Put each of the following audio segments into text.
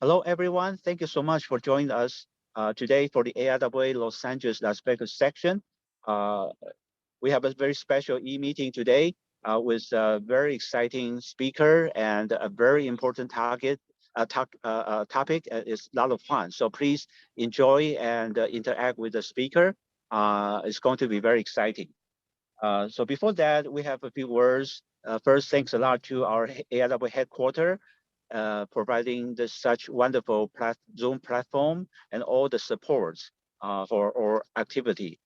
Hello, everyone. Thank you so much for joining us today for the AIAA Los Angeles Las Vegas section. Uh, we have a very special e-meeting today with a very exciting speaker and a very important topic. It's a lot of fun. So please enjoy and interact with the speaker. It's going to be very exciting. So before that, we have a few words. First, thanks a lot to our AIAA headquarters providing this such wonderful Zoom platform and all the supports for our activity.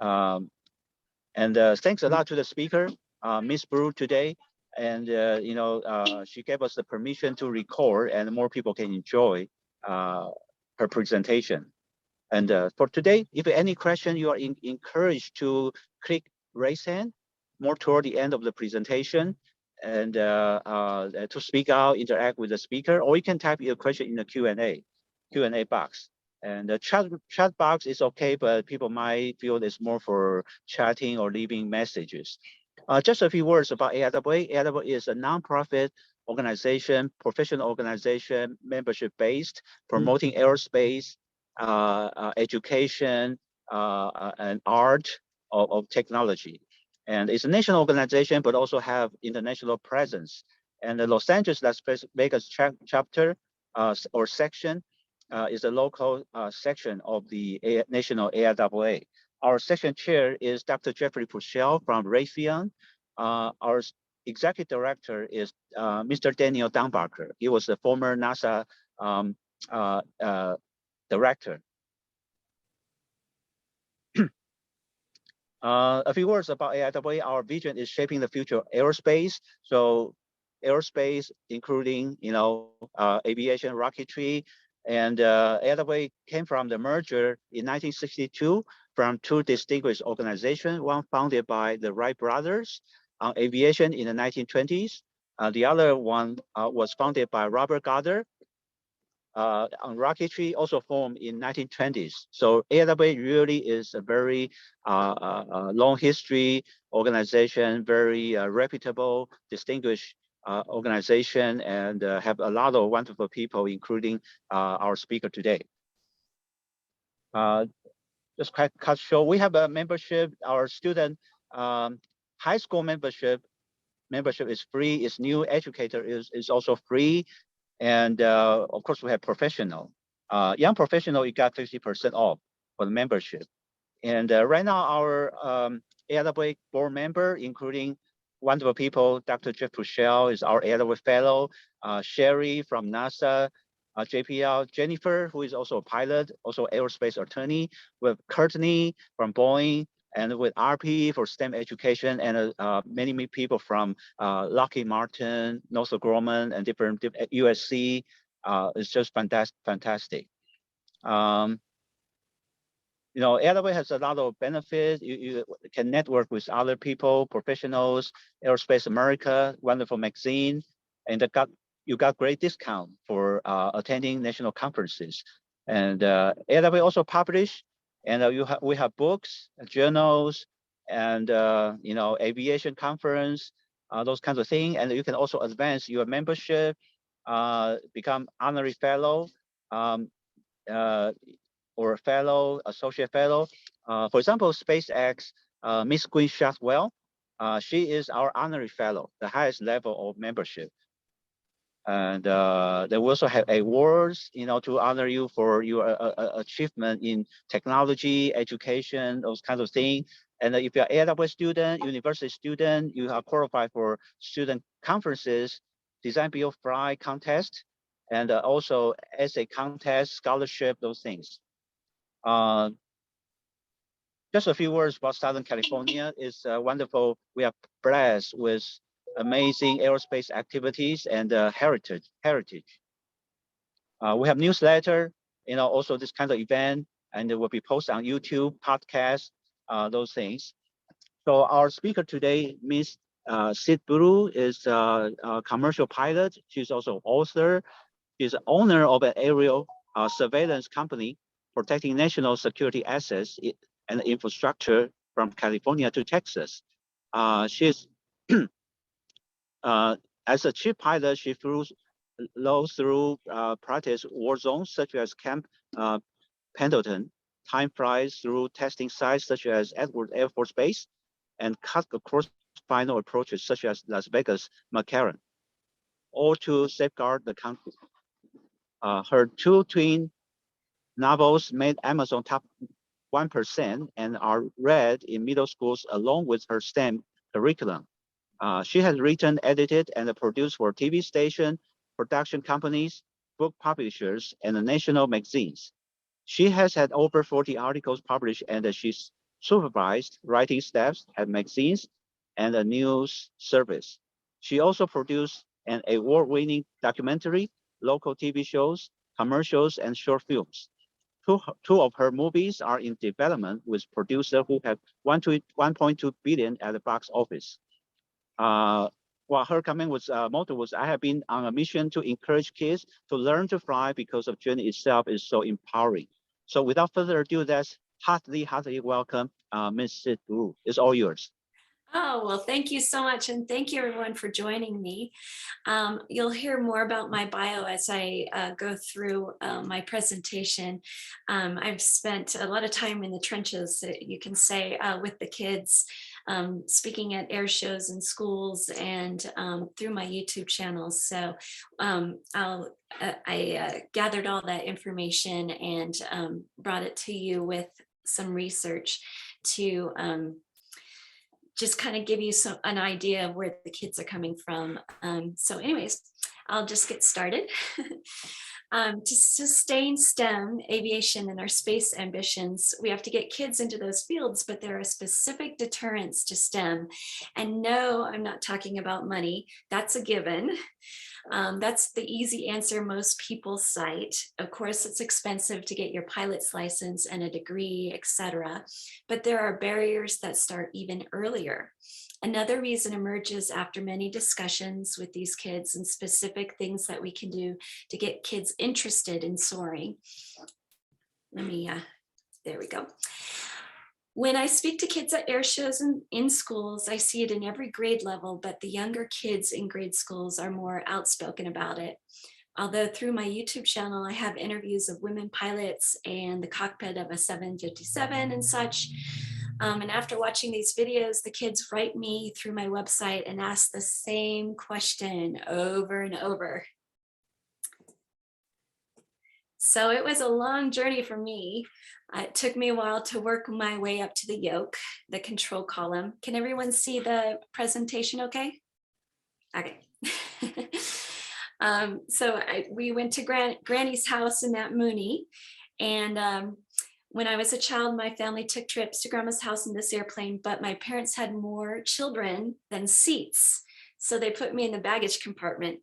Um, and thanks a lot to the speaker, Miss Blue today. And she gave us the permission to record, and more people can enjoy her presentation. And for today, if any question, you are encouraged to click raise hand more toward the end of the presentation and to speak out, interact with the speaker, or you can type your question in the Q&A box. And the chat box is okay, but people might feel it's more for chatting or leaving messages. Just a few words about AIAA. AIAA is a nonprofit organization, professional organization, membership based, promoting aerospace, education, and art of technology. And it's a national organization, but also have international presence. And the Los Angeles Las Vegas chapter or section is a local section of the national AIAA. Our section chair is Dr. Jeffrey Puchel from Raytheon. Our executive director is Mr. Daniel Dumbacher. He was the former NASA um, director. A few words about AIAA. Our vision is shaping the future of aerospace. So aerospace, including aviation, rocketry, and AIAA came from the merger in 1962 from two distinguished organizations. One founded by the Wright brothers on aviation in the 1920s. The other one was founded by Robert Goddard on rocketry, also formed in 1920s. So AIAA really is a very long history organization, very reputable, distinguished organization, and have a lot of wonderful people, including our speaker today. Just quite cut short, we have a membership. Our student high school membership is free. It's new educator is also free. And of course, we have professional. Young professional, you got 50% off for the membership. And right now, our AIAA board member, including wonderful people, Dr. Jeff Puchel is our AIAA fellow, Sherry from NASA, JPL, Jennifer, who is also a pilot, also aerospace attorney, with Courtney from Boeing, and with RP for STEM education, and many people from Lockheed Martin, Northrop Grumman, and different USC. It's just fantastic. AIAA has a lot of benefits. You can network with other people, professionals, Aerospace America, wonderful magazine, and you got great discount for attending national conferences. And AIAA also publish, and we have books, journals, and aviation conference, those kinds of things. And you can also advance your membership, become honorary fellow. Um, uh, or a fellow, associate fellow. For example, SpaceX, Miss Queen Shotwell, she is our honorary fellow, the highest level of membership. And they will also have awards, to honor you for your achievement in technology, education, those kinds of things. And if you're an AIAA student, university student, you are qualified for student conferences, design build fly contest, and also essay contest, scholarship, those things. Uh, just a few words about Southern California. It's wonderful. We are blessed with amazing aerospace activities and heritage. We have newsletter, also this kind of event, and it will be posted on YouTube, podcast, those things. So our speaker today, Miss Syd Blue, is a commercial pilot. She's also author. She's owner of an aerial surveillance company protecting national security assets and infrastructure from California to Texas. She's as a chief pilot, she flew low through practice war zones such as Camp Pendleton. Time flies through testing sites such as Edwards Air Force Base and cut across final approaches such as Las Vegas McCarran, all to safeguard the country. Her two twin novels made Amazon top 1% and are read in middle schools along with her STEM curriculum. She has written, edited, and produced for TV station, production companies, book publishers, and national magazines. She has had over 40 articles published, and she's supervised writing staffs at magazines and a news service. She also produced an award-winning documentary, local TV shows, commercials, and short films. Two of her movies are in development with producers who have 1.2 billion at the box office. Uh, well, her comment was motto was, "I have been on a mission to encourage kids to learn to fly because the journey itself is so empowering." So without further ado, let's heartily welcome Ms. Syd Blue. It's all yours. Oh, well, thank you so much. And thank you everyone for joining me. You'll hear more about my bio as I go through my presentation. I've spent a lot of time in the trenches, you can say, with the kids, speaking at air shows and schools and through my YouTube channels. So I gathered all that information and brought it to you with some research to just kind of give you an idea of where the kids are coming from. So anyways, I'll just get started. To sustain STEM, aviation, and our space ambitions, we have to get kids into those fields, but there are specific deterrents to STEM. And no, I'm not talking about money. That's a given. That's the easy answer most people cite. Of course, it's expensive to get your pilot's license and a degree, etc. But there are barriers that start even earlier. Another reason emerges after many discussions with these kids and specific things that we can do to get kids interested in soaring. There we go. When I speak to kids at air shows and in schools, I see it in every grade level, but the younger kids in grade schools are more outspoken about it. Although through my YouTube channel, I have interviews of women pilots and the cockpit of a 757 and such. And after watching these videos, the kids write me through my website and ask the same question over and over. So it was a long journey for me. It took me a while to work my way up to the yoke, the control column. Can everyone see the presentation okay? Okay. We went to Granny's house in Mount Mooney. And when I was a child, my family took trips to Grandma's house in this airplane, but my parents had more children than seats. So they put me in the baggage compartment.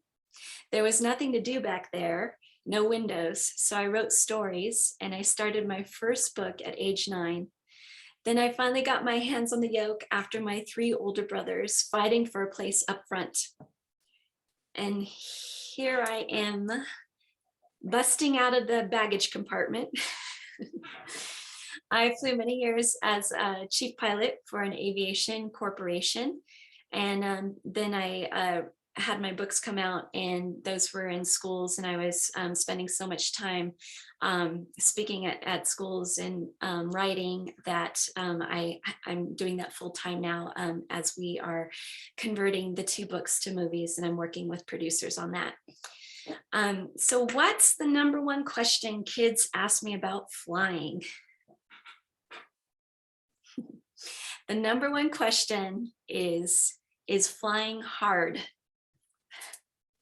There was nothing to do back there. No windows, so I wrote stories and I started my first book at age 9. Then I finally got my hands on the yoke after my 3 older brothers fighting for a place up front. And here I am busting out of the baggage compartment. I flew many years as a chief pilot for an aviation corporation. And then I had my books come out, and those were in schools, and I was spending so much time speaking at schools and writing that I'm doing that full time now as we are converting the 2 books to movies, and I'm working with producers on that. So what's the #1 question kids ask me about flying? The #1 question is flying hard?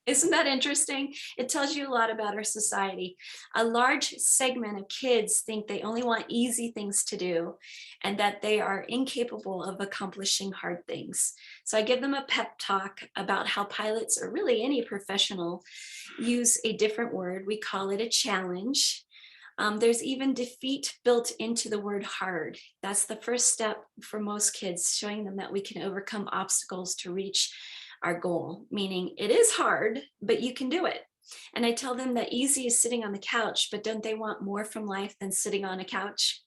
Isn't that interesting? It tells you a lot about our society. A large segment of kids think they only want easy things to do and that they are incapable of accomplishing hard things. So I give them a pep talk about how pilots, or really any professional, use a different word. We call it a challenge. There's even defeat built into the word hard. That's the first step for most kids, showing them that we can overcome obstacles to reach our goal, meaning it is hard, but you can do it. And I tell them that easy is sitting on the couch, but don't they want more from life than sitting on a couch?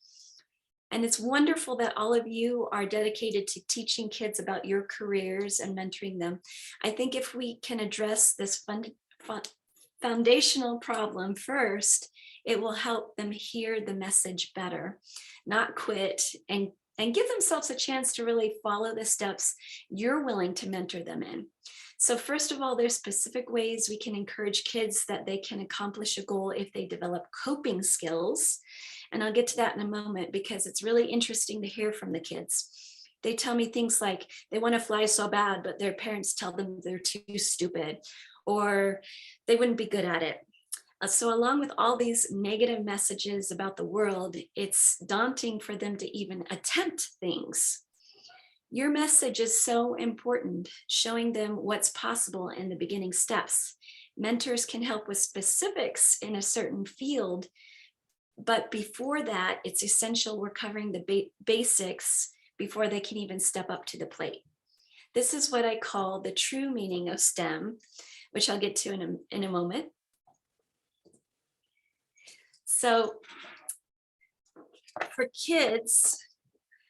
And it's wonderful that all of you are dedicated to teaching kids about your careers and mentoring them. I think if we can address this foundational problem first, it will help them hear the message better, not quit, and give themselves a chance to really follow the steps you're willing to mentor them in. So first of all, there's specific ways we can encourage kids that they can accomplish a goal if they develop coping skills. And I'll get to that in a moment because it's really interesting to hear from the kids. They tell me things like they want to fly so bad, but their parents tell them they're too stupid, or they wouldn't be good at it. So along with all these negative messages about the world, it's daunting for them to even attempt things. Your message is so important, showing them what's possible in the beginning steps. Mentors can help with specifics in a certain field, but before that, it's essential we're covering the basics before they can even step up to the plate. This is what I call the true meaning of STEM, which I'll get to in a moment. So for kids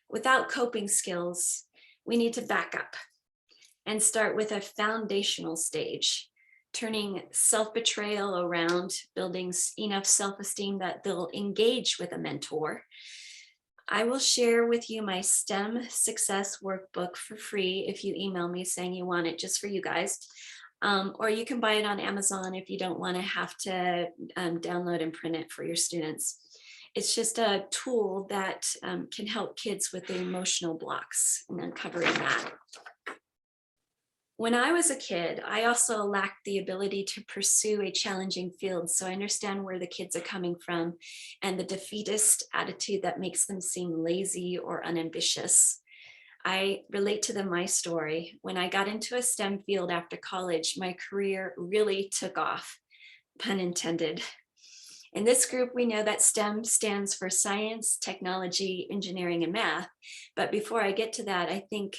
without coping skills, we need to back up and start with a foundational stage, turning self-betrayal around, building enough self-esteem that they'll engage with a mentor. I will share with you my STEM success workbook for free if you email me saying you want it just for you guys. Or you can buy it on Amazon if you don't want to have to download and print it for your students. It's just a tool that can help kids with the emotional blocks and uncovering that. When I was a kid, I also lacked the ability to pursue a challenging field. So I understand where the kids are coming from and the defeatist attitude that makes them seem lazy or unambitious. I relate to my story. When I got into a STEM field after college, my career really took off, pun intended. In this group, we know that STEM stands for science, technology, engineering, and math. But before I get to that, I think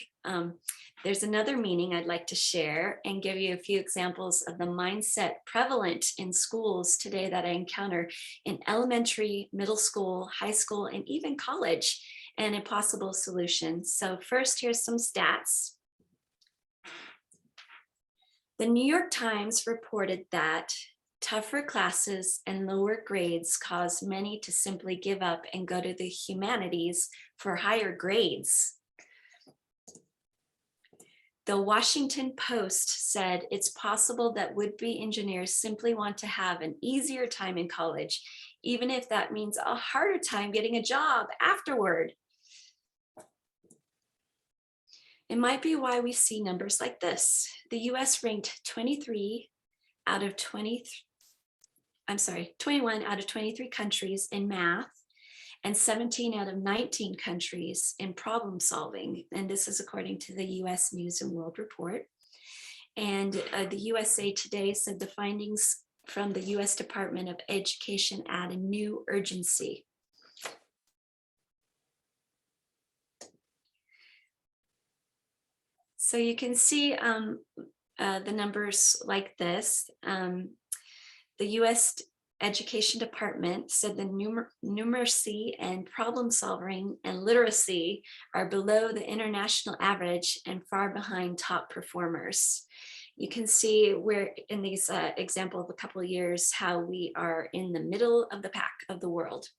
there's another meaning I'd like to share and give you a few examples of the mindset prevalent in schools today that I encounter in elementary, middle school, high school, and even college, and a possible solution. So first, here's some stats. The New York Times reported that tougher classes and lower grades cause many to simply give up and go to the humanities for higher grades. The Washington Post said it's possible that would-be engineers simply want to have an easier time in college, even if that means a harder time getting a job afterward. It might be why we see numbers like this. The US ranked 21 out of 23 countries in math and 17 out of 19 countries in problem solving. And this is according to the US News and World Report. And the USA Today said the findings from the US Department of Education add a new urgency. So you can see the numbers like this. The US Education Department said the numeracy and problem solving and literacy are below the international average and far behind top performers. You can see where in these example of a couple of years, how we are in the middle of the pack of the world.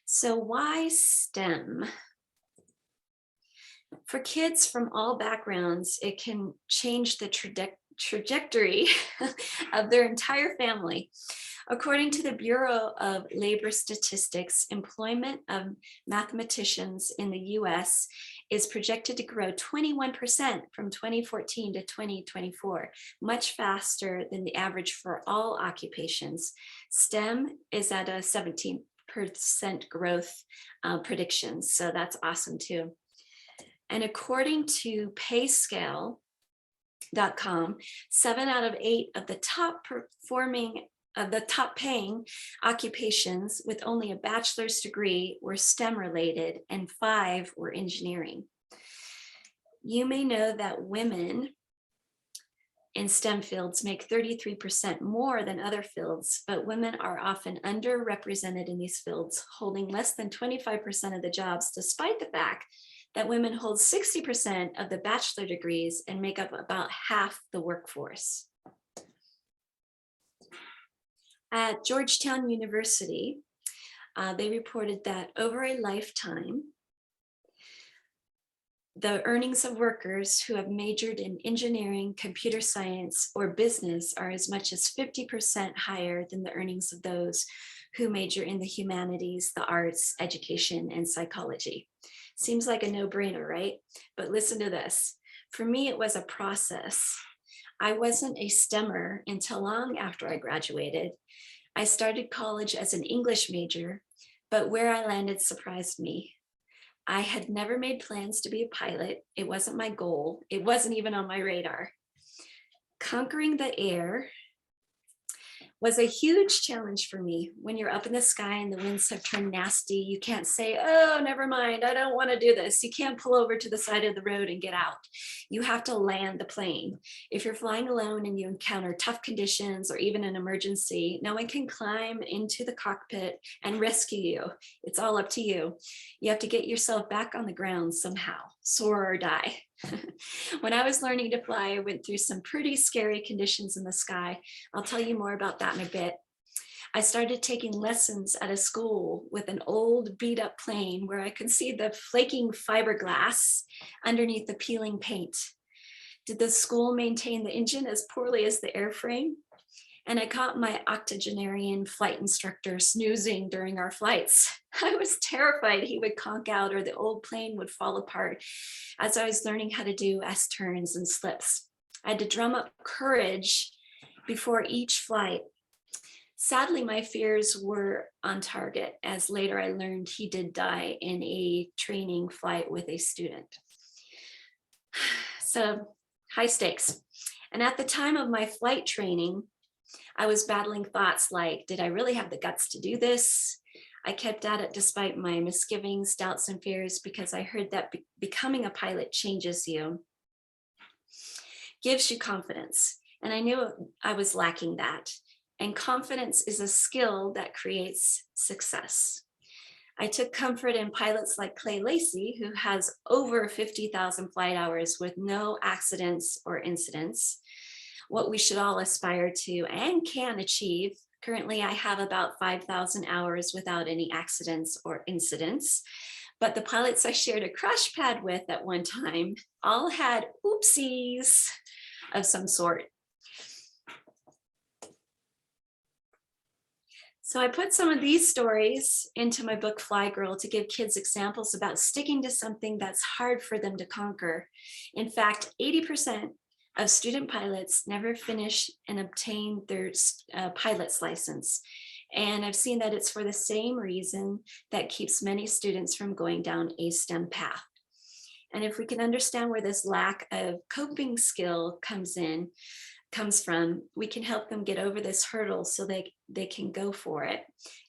So why STEM? For kids from all backgrounds, it can change the trajectory of their entire family. According to the Bureau of Labor Statistics, employment of mathematicians in the US is projected to grow 21% from 2014 to 2024, much faster than the average for all occupations. STEM is at a 17% growth predictions, so that's awesome too. And according to PayScale.com, 7 out of 8 of the top paying occupations with only a bachelor's degree were STEM related and 5 were engineering. You may know that women in STEM fields make 33% more than other fields, but women are often underrepresented in these fields, holding less than 25% of the jobs, despite the fact that women hold 60% of the bachelor degrees and make up about half the workforce. At Georgetown University, they reported that over a lifetime, the earnings of workers who have majored in engineering, computer science, or business are as much as 50% higher than the earnings of those who major in the humanities, the arts, education, and psychology. Seems like a no-brainer, right? But listen to this. For me, it was a process. I wasn't a STEMmer until long after I graduated. I started college as an English major, but where I landed surprised me. I had never made plans to be a pilot. It wasn't my goal. It wasn't even on my radar. Conquering the air was a huge challenge for me. When you're up in the sky and the winds have turned nasty, you can't say, oh, never mind, I don't want to do this. You can't pull over to the side of the road and get out. You have to land the plane. If you're flying alone and you encounter tough conditions or even an emergency, no one can climb into the cockpit and rescue you. It's all up to you. You have to get yourself back on the ground somehow, soar or die. When I was learning to fly, I went through some pretty scary conditions in the sky. I'll tell you more about that in a bit. I started taking lessons at a school with an old beat up plane where I could see the flaking fiberglass underneath the peeling paint. Did the school maintain the engine as poorly as the airframe? And I caught my octogenarian flight instructor snoozing during our flights. I was terrified he would conk out or the old plane would fall apart as I was learning how to do S-turns and slips. I had to drum up courage before each flight. Sadly, my fears were on target, as later I learned he did die in a training flight with a student. So, high stakes. And at the time of my flight training, I was battling thoughts like, did I really have the guts to do this? I kept at it despite my misgivings, doubts, and fears because I heard that becoming a pilot changes you, gives you confidence. And I knew I was lacking that. And confidence is a skill that creates success. I took comfort in pilots like Clay Lacey, who has over 50,000 flight hours with no accidents or incidents. What we should all aspire to and can achieve. Currently, I have about 5,000 hours without any accidents or incidents, but the pilots I shared a crash pad with at one time all had oopsies of some sort. So I put some of these stories into my book, Flygirl, to give kids examples about sticking to something that's hard for them to conquer. In fact, 80% of student pilots never finish and obtain their pilot's license. And I've seen that it's for the same reason that keeps many students from going down a STEM path. And if we can understand where this lack of coping skill comes from, we can help them get over this hurdle so they can go for it,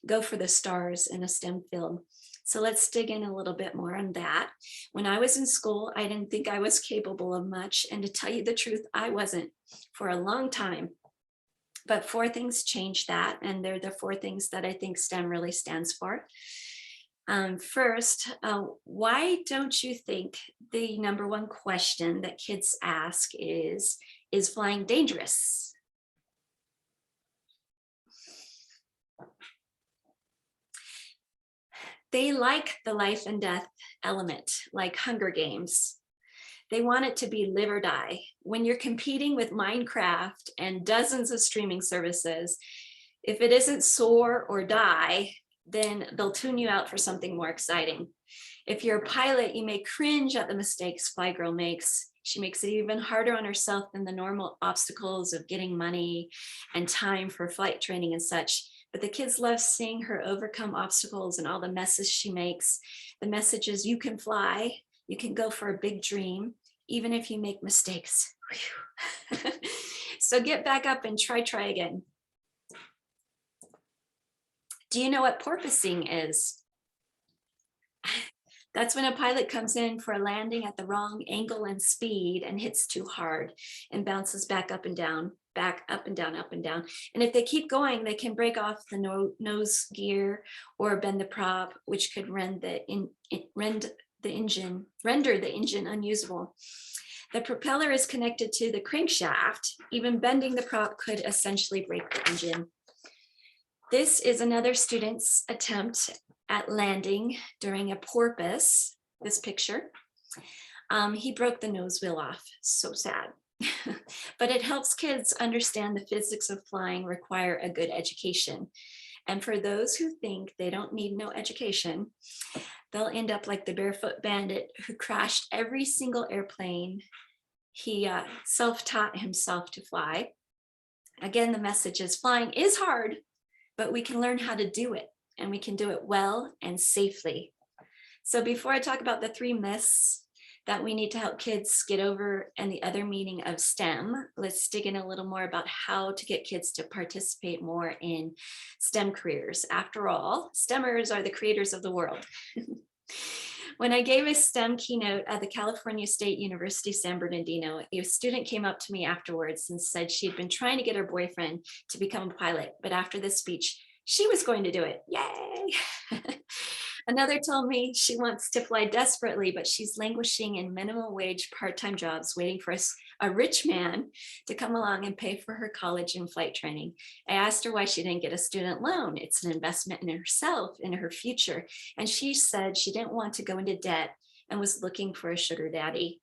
go for the stars in a STEM field. So let's dig in a little bit more on that. When I was in school, I didn't think I was capable of much. And to tell you the truth, I wasn't for a long time. But 4 things changed that. And they're the 4 things that I think STEM really stands for. First, why don't you think the number 1 question that kids ask is flying dangerous? They like the life and death element, like Hunger Games. They want it to be live or die. When you're competing with Minecraft and dozens of streaming services, if it isn't soar or die, then they'll tune you out for something more exciting. If you're a pilot, you may cringe at the mistakes Flygirl makes. She makes it even harder on herself than the normal obstacles of getting money and time for flight training and such. But the kids love seeing her overcome obstacles and all the messes she makes. The message is you can fly, you can go for a big dream, even if you make mistakes. So get back up and try again. Do you know what porpoising is? That's when a pilot comes in for a landing at the wrong angle and speed and hits too hard and bounces back up and down, back up and down, up and down. And if they keep going, they can break off the nose gear or bend the prop, which could render the engine unusable. The propeller is connected to the crankshaft. Even bending the prop could essentially break the engine. This is another student's attempt at landing during a porpoise, this picture. He broke the nose wheel off, so sad. But it helps kids understand the physics of flying require a good education. And for those who think they don't need no education, they'll end up like the barefoot bandit who crashed every single airplane. He self-taught himself to fly. Again, the message is flying is hard, but we can learn how to do it, and we can do it well and safely. So before I talk about the 3 myths that we need to help kids get over and the other meaning of STEM, let's dig in a little more about how to get kids to participate more in STEM careers. After all, STEMers are the creators of the world. When I gave a STEM keynote at the California State University, San Bernardino, a student came up to me afterwards and said she'd been trying to get her boyfriend to become a pilot, but after this speech, she was going to do it. Yay! Another told me she wants to fly desperately, but she's languishing in minimum wage part-time jobs, waiting for a rich man to come along and pay for her college and flight training. I asked her why she didn't get a student loan. It's an investment in herself, in her future. And she said she didn't want to go into debt and was looking for a sugar daddy.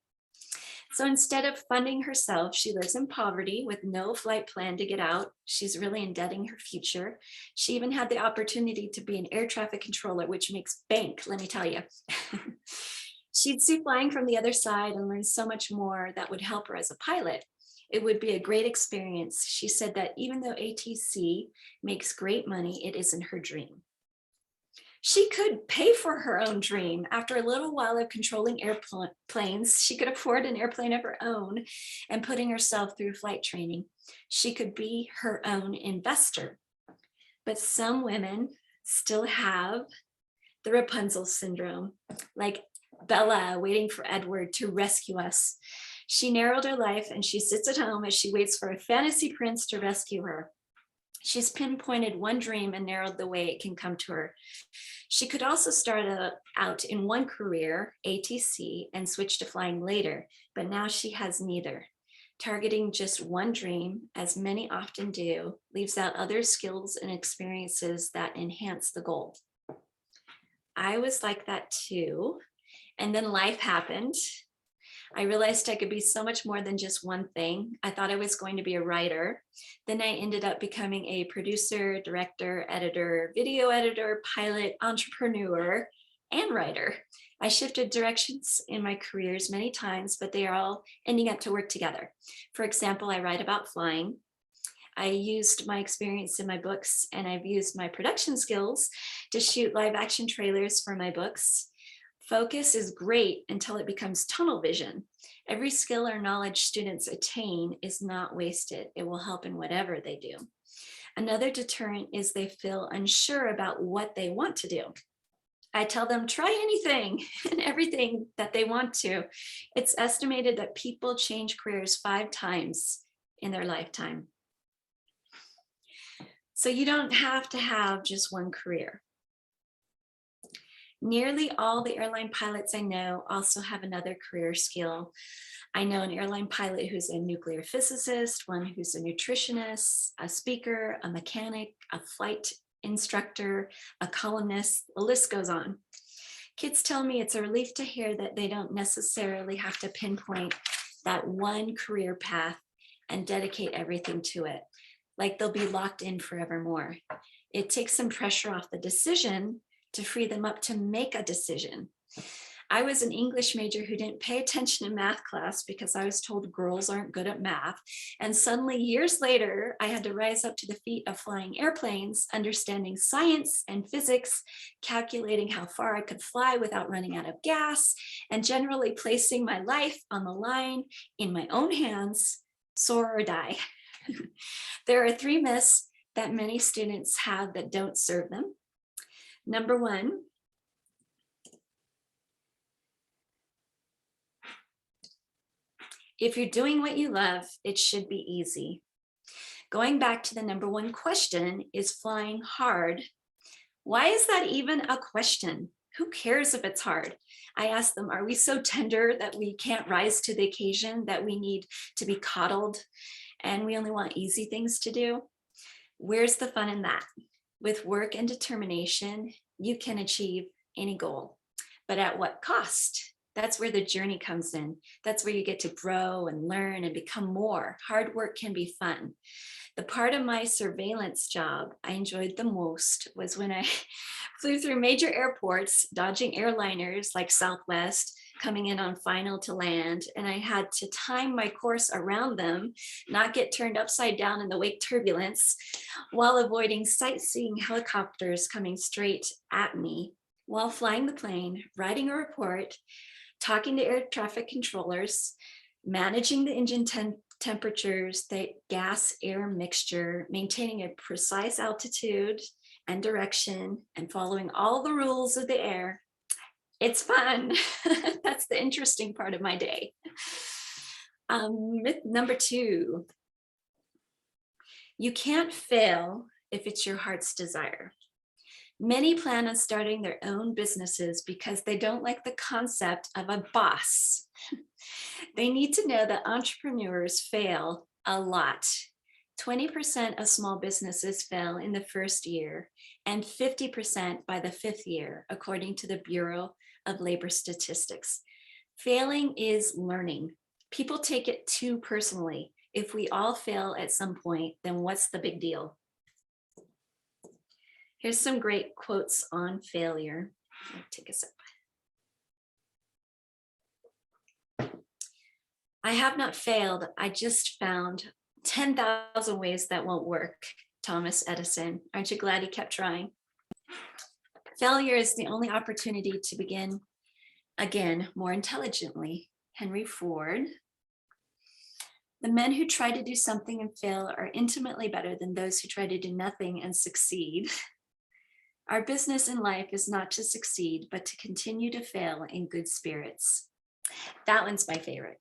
So instead of funding herself, she lives in poverty with no flight plan to get out. She's really indebting her future. She even had the opportunity to be an air traffic controller, which makes bank, let me tell you. She'd see flying from the other side and learn so much more that would help her as a pilot. It would be a great experience. She said that even though ATC makes great money, it isn't her dream. She could pay for her own dream. After a little while of controlling airplanes, she could afford an airplane of her own and putting herself through flight training. She could be her own investor. But some women still have the Rapunzel syndrome, like Bella waiting for Edward to rescue us. She narrowed her life and she sits at home as she waits for a fantasy prince to rescue her. She's pinpointed one dream and narrowed the way it can come to her. She could also start out in one career, ATC, and switch to flying later, but now she has neither. Targeting just one dream, as many often do, leaves out other skills and experiences that enhance the goal. I was like that too, and then life happened. I realized I could be so much more than just one thing. I thought I was going to be a writer. Then I ended up becoming a producer, director, editor, video editor, pilot, entrepreneur, and writer. I shifted directions in my careers many times, but they are all ending up to work together. For example, I write about flying. I used my experience in my books, and I've used my production skills to shoot live action trailers for my books. Focus is great until it becomes tunnel vision. Every skill or knowledge students attain is not wasted. It will help in whatever they do. Another deterrent is they feel unsure about what they want to do. I tell them, try anything and everything that they want to. It's estimated that people change careers 5 times in their lifetime. So you don't have to have just one career. Nearly all the airline pilots I know also have another career skill. I know an airline pilot who's a nuclear physicist, one who's a nutritionist, a speaker, a mechanic, a flight instructor, a columnist, the list goes on. Kids tell me it's a relief to hear that they don't necessarily have to pinpoint that one career path and dedicate everything to it, like they'll be locked in forevermore. It takes some pressure off the decision to free them up to make a decision. I was an English major who didn't pay attention in math class because I was told girls aren't good at math. And suddenly years later, I had to rise up to the feat of flying airplanes, understanding science and physics, calculating how far I could fly without running out of gas, and generally placing my life on the line in my own hands, soar or die. There are 3 myths that many students have that don't serve them. Number 1, if you're doing what you love, it should be easy. Going back to the number 1 question, is flying hard? Why is that even a question? Who cares if it's hard? I ask them, are we so tender that we can't rise to the occasion, that we need to be coddled and we only want easy things to do? Where's the fun in that? With work and determination, you can achieve any goal, but at what cost? That's where the journey comes in. That's where you get to grow and learn and become more. Hard work can be fun. The part of my surveillance job I enjoyed the most was when I flew through major airports, dodging airliners like Southwest, coming in on final to land, and I had to time my course around them, not get turned upside down in the wake turbulence, while avoiding sightseeing helicopters coming straight at me, while flying the plane, writing a report, talking to air traffic controllers, managing the engine temperatures, the gas-air mixture, maintaining a precise altitude and direction, and following all the rules of the air. It's fun. That's the interesting part of my day. Myth number 2, you can't fail if it's your heart's desire. Many plan on starting their own businesses because they don't like the concept of a boss. They need to know that entrepreneurs fail a lot. 20% of small businesses fail in the first year and 50% by the 5th year, according to the Bureau of Labor Statistics. Failing is learning. People take it too personally. If we all fail at some point, then what's the big deal? Here's some great quotes on failure. I'll take a sip. I have not failed. I just found 10,000 ways that won't work. Thomas Edison. Aren't you glad he kept trying? Failure is the only opportunity to begin again more intelligently. Henry Ford. The men who try to do something and fail are intimately better than those who try to do nothing and succeed. Our business in life is not to succeed, but to continue to fail in good spirits. That one's my favorite.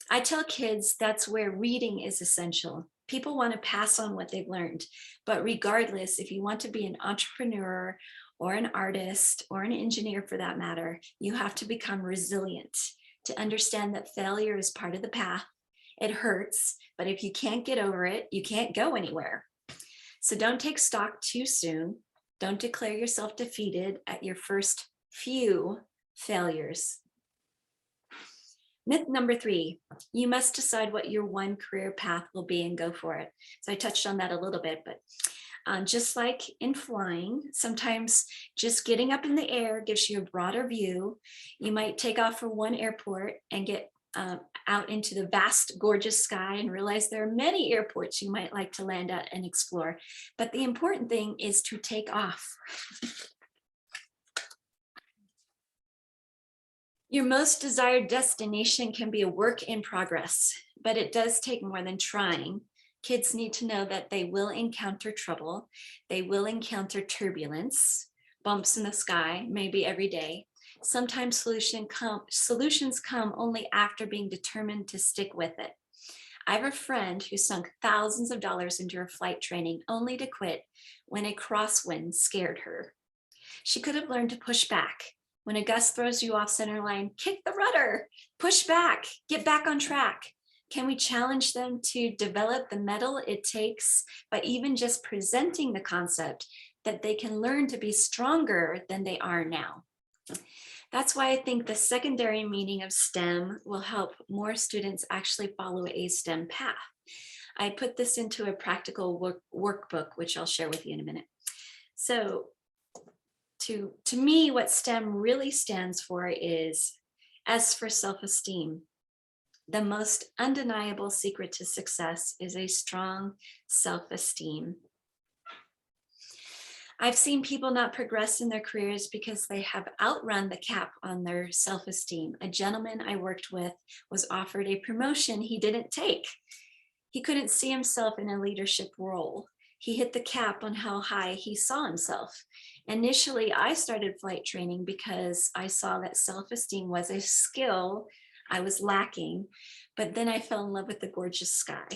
I tell kids that's where reading is essential. People want to pass on what they've learned, but regardless, if you want to be an entrepreneur or an artist or an engineer for that matter, you have to become resilient, to understand that failure is part of the path. It hurts, but if you can't get over it, you can't go anywhere. So don't take stock too soon. Don't declare yourself defeated at your first few failures. Myth number 3, you must decide what your one career path will be and go for it. So I touched on that a little bit, but just like in flying, sometimes just getting up in the air gives you a broader view. You might take off from one airport and get out into the vast, gorgeous sky and realize there are many airports you might like to land at and explore. But the important thing is to take off. Your most desired destination can be a work in progress, but it does take more than trying. Kids need to know that they will encounter trouble. They will encounter turbulence, bumps in the sky, maybe every day. Sometimes solutions come only after being determined to stick with it. I have a friend who sunk thousands of dollars into her flight training only to quit when a crosswind scared her. She could have learned to push back. When a gust throws you off center line, kick the rudder, push back, get back on track. Can we challenge them to develop the mettle it takes by even just presenting the concept that they can learn to be stronger than they are now? That's why I think the secondary meaning of STEM will help more students actually follow a STEM path. I put this into a practical workbook, which I'll share with you in a minute. So to me, what STEM really stands for is S for self-esteem. The most undeniable secret to success is a strong self-esteem. I've seen people not progress in their careers because they have outrun the cap on their self-esteem. A gentleman I worked with was offered a promotion he didn't take. He couldn't see himself in a leadership role. He hit the cap on how high he saw himself. Initially, I started flight training because I saw that self-esteem was a skill I was lacking, but then I fell in love with the gorgeous sky.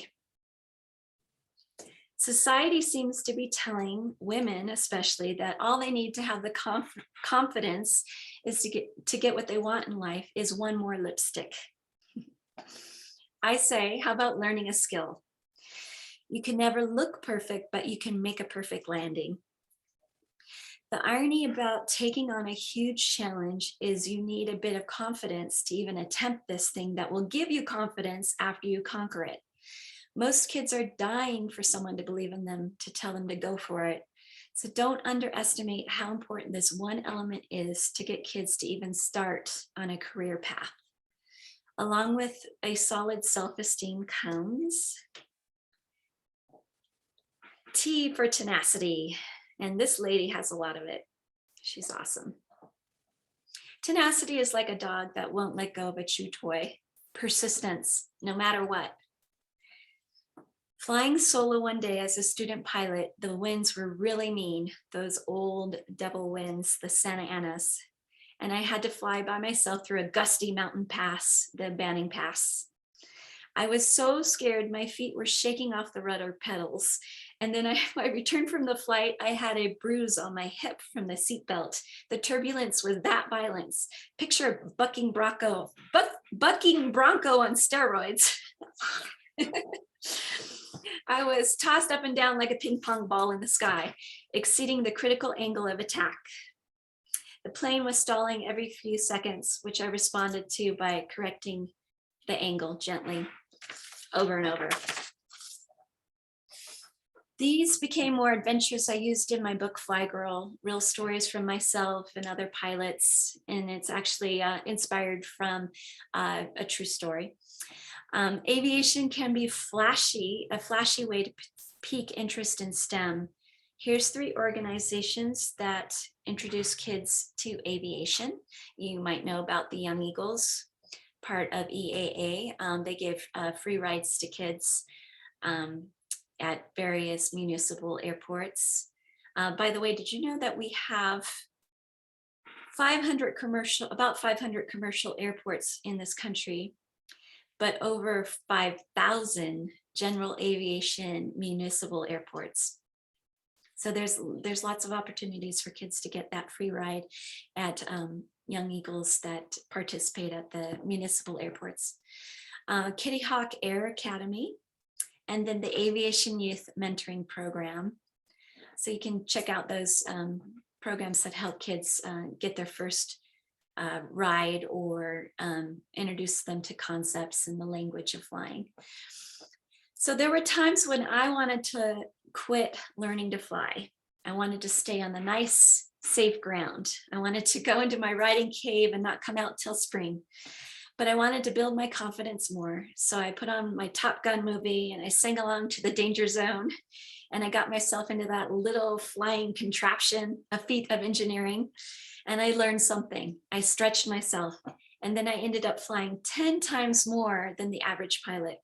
Society seems to be telling women, especially, that all they need to have the confidence is to get what they want in life is one more lipstick. I say, how about learning a skill? You can never look perfect, but you can make a perfect landing. The irony about taking on a huge challenge is you need a bit of confidence to even attempt this thing that will give you confidence after you conquer it. Most kids are dying for someone to believe in them, to tell them to go for it. So don't underestimate how important this one element is to get kids to even start on a career path. Along with a solid self-esteem comes T for tenacity. And this lady has a lot of it. She's awesome. Tenacity is like a dog that won't let go of a chew toy. Persistence, no matter what. Flying solo one day as a student pilot, the winds were really mean, those old devil winds, the Santa Anas. And I had to fly by myself through a gusty mountain pass, the Banning Pass. I was so scared, my feet were shaking off the rudder pedals. And then I returned from the flight, I had a bruise on my hip from the seatbelt. The turbulence was that violent. Picture a bucking bronco on steroids. I was tossed up and down like a ping pong ball in the sky, exceeding the critical angle of attack. The plane was stalling every few seconds, which I responded to by correcting the angle gently over and over. These became more adventures I used in my book, Flygirl, real stories from myself and other pilots, and it's actually inspired from a true story. Aviation can be a flashy way to pique interest in STEM. Here's 3 organizations that introduce kids to aviation. You might know about the Young Eagles, part of AIAA. They give free rides to kids at various municipal airports. By the way, did you know that we have about 500 commercial airports in this country, but over 5,000 general aviation municipal airports. So there's lots of opportunities for kids to get that free ride at Young Eagles that participate at the municipal airports. Kitty Hawk Air Academy, and then the Aviation Youth Mentoring Program. So you can check out those programs that help kids get their first ride or introduce them to concepts in the language of flying. So there were times when I wanted to quit learning to fly. I wanted to stay on the nice, safe ground. I wanted to go into my riding cave and not come out till spring. But I wanted to build my confidence more. So I put on my Top Gun movie and I sang along to the Danger Zone. And I got myself into that little flying contraption, a feat of engineering. And I learned something. I stretched myself. And then I ended up flying 10 times more than the average pilot.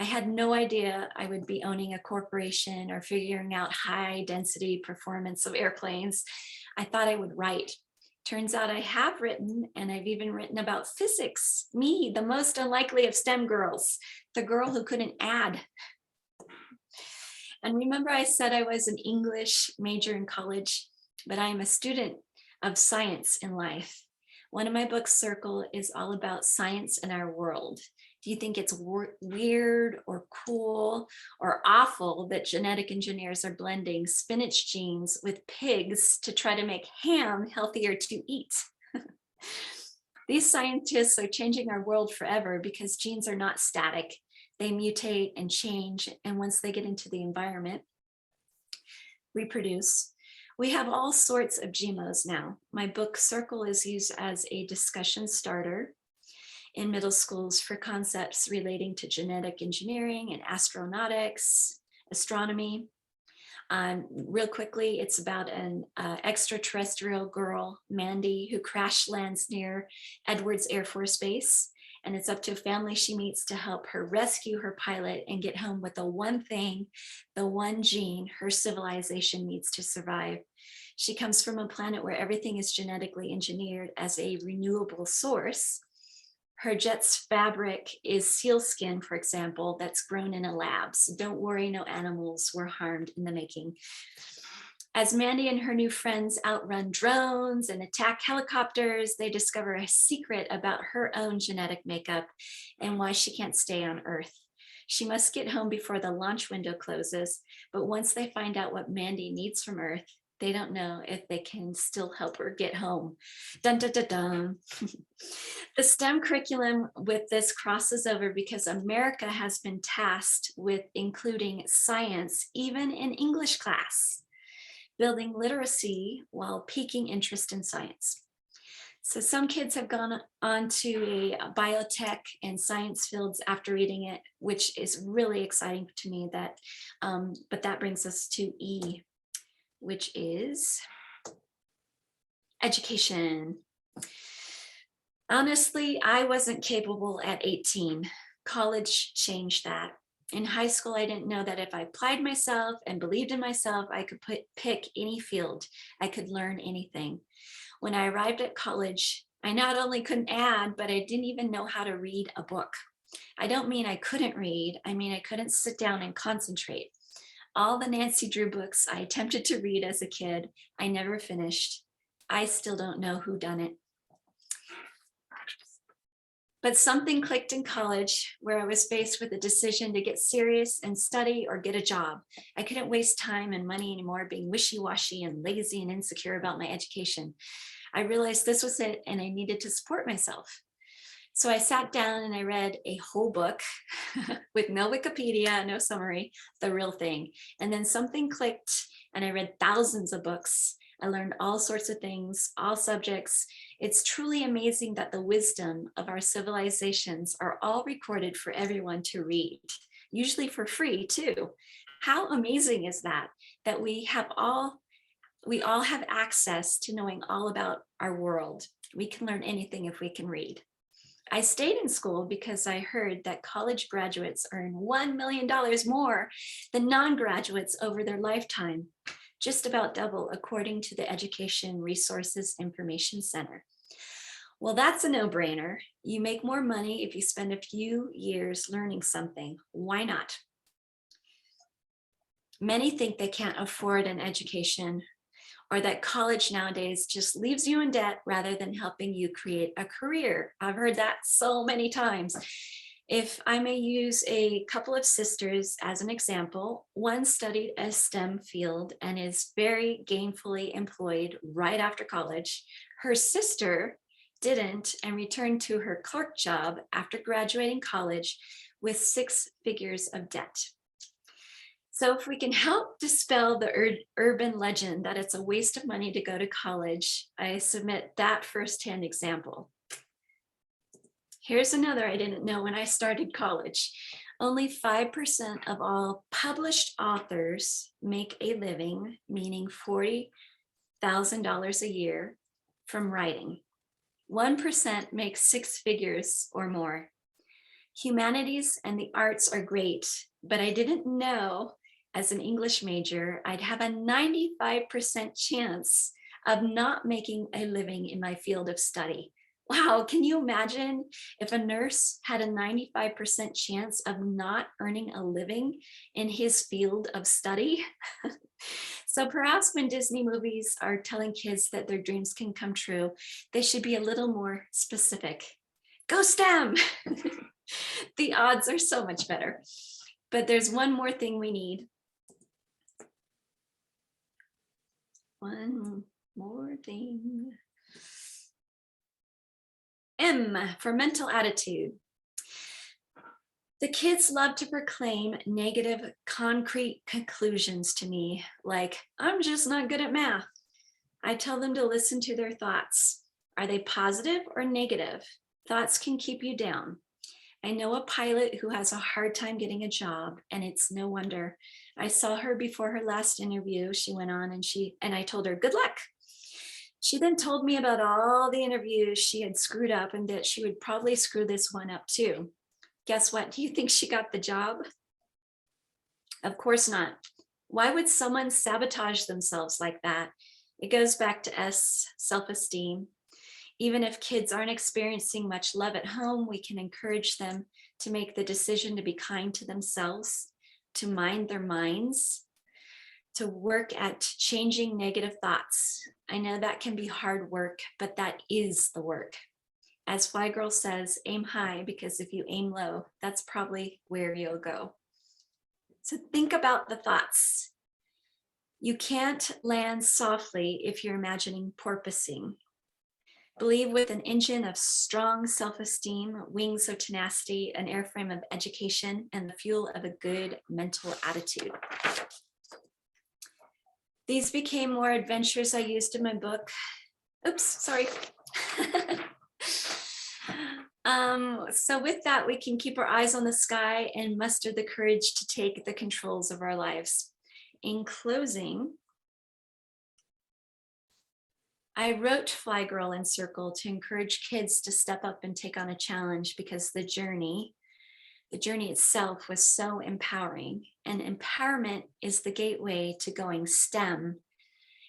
I had no idea I would be owning a corporation or figuring out high density performance of airplanes. I thought I would write. Turns out I have written, and I've even written about physics. Me, the most unlikely of STEM girls, the girl who couldn't add. And remember I said I was an English major in college, but I am a student of science in life. One of my books, Circle, is all about science in our world. Do you think it's weird or cool or awful that genetic engineers are blending spinach genes with pigs to try to make ham healthier to eat? These scientists are changing our world forever because genes are not static. They mutate and change, and once they get into the environment, reproduce. We have all sorts of GMOs now. My book Circle is used as a discussion starter in middle schools for concepts relating to genetic engineering and astronautics, astronomy. Real quickly, it's about an extraterrestrial girl, Mandy, who crash lands near Edwards Air Force Base. And it's up to a family she meets to help her rescue her pilot and get home with the one thing, the one gene her civilization needs to survive. She comes from a planet where everything is genetically engineered as a renewable source. Her jet's fabric is sealskin, for example, that's grown in a lab. So don't worry, no animals were harmed in the making. As Mandy and her new friends outrun drones and attack helicopters, they discover a secret about her own genetic makeup and why she can't stay on Earth. She must get home before the launch window closes, but once they find out what Mandy needs from Earth, they don't know if they can still help her get home. Dun, dun, dun, dun. The STEM curriculum with this crosses over because America has been tasked with including science even in English class, building literacy while piquing interest in science. So some kids have gone on to a biotech and science fields after reading it, which is really exciting to me. But that brings us to E, which is education. Honestly, I wasn't capable at 18. College changed that. In high school, I didn't know that if I applied myself and believed in myself, I could pick any field. I could learn anything. When I arrived at college, I not only couldn't add, but I didn't even know how to read a book. I don't mean I couldn't read. I mean, I couldn't sit down and concentrate. All the Nancy Drew books I attempted to read as a kid, I never finished. I still don't know who done it. But something clicked in college where I was faced with a decision to get serious and study or get a job. I couldn't waste time and money anymore being wishy-washy and lazy and insecure about my education. I realized this was it and I needed to support myself. So I sat down and I read a whole book with no Wikipedia, no summary, the real thing. And then something clicked and I read thousands of books. I learned all sorts of things, all subjects. It's truly amazing that the wisdom of our civilizations are all recorded for everyone to read, usually for free too. How amazing is that, that we all have access to knowing all about our world. We can learn anything if we can read. I stayed in school because I heard that college graduates earn $1 million more than non-graduates over their lifetime, just about double according to the Education Resources Information Center. Well, that's a no-brainer. You make more money if you spend a few years learning something. Why not? Many think they can't afford an education or that college nowadays just leaves you in debt rather than helping you create a career. I've heard that so many times. If I may use a couple of sisters as an example, one studied a STEM field and is very gainfully employed right after college. Her sister didn't and returned to her clerk job after graduating college with 6 figures of debt. So if we can help dispel the urban legend that it's a waste of money to go to college, I submit that firsthand example. Here's another I didn't know when I started college. Only 5% of all published authors make a living, meaning $40,000 a year from writing. 1% makes 6 figures or more. Humanities and the arts are great, but I didn't know as an English major, I'd have a 95% chance of not making a living in my field of study. Wow, can you imagine if a nurse had a 95% chance of not earning a living in his field of study? So perhaps when Disney movies are telling kids that their dreams can come true, they should be a little more specific. Go STEM! The odds are so much better. But there's one more thing we need. One more thing. M for mental attitude. The kids love to proclaim negative, concrete conclusions to me, like, I'm just not good at math. I tell them to listen to their thoughts. Are they positive or negative? Thoughts can keep you down. I know a pilot who has a hard time getting a job, and it's no wonder. I saw her before her last interview. She went on and I told her, good luck. She then told me about all the interviews she had screwed up and that she would probably screw this one up too. Guess what? Do you think she got the job? Of course not. Why would someone sabotage themselves like that? It goes back to self-esteem. Even if kids aren't experiencing much love at home, we can encourage them to make the decision to be kind to themselves, to mind their minds, to work at changing negative thoughts. I know that can be hard work, but that is the work. as Flygirl says, aim high, because if you aim low, that's probably where you'll go. So think about the thoughts. You can't land softly if you're imagining porpoising. Believe with an engine of strong self-esteem, wings of tenacity, an airframe of education, and the fuel of a good mental attitude. These became more adventures I used in my book. Oops, sorry. So with that, we can keep our eyes on the sky and muster the courage to take the controls of our lives. In closing, I wrote Flygirl and Circle to encourage kids to step up and take on a challenge, because the journey itself was so empowering, and empowerment is the gateway to going STEM,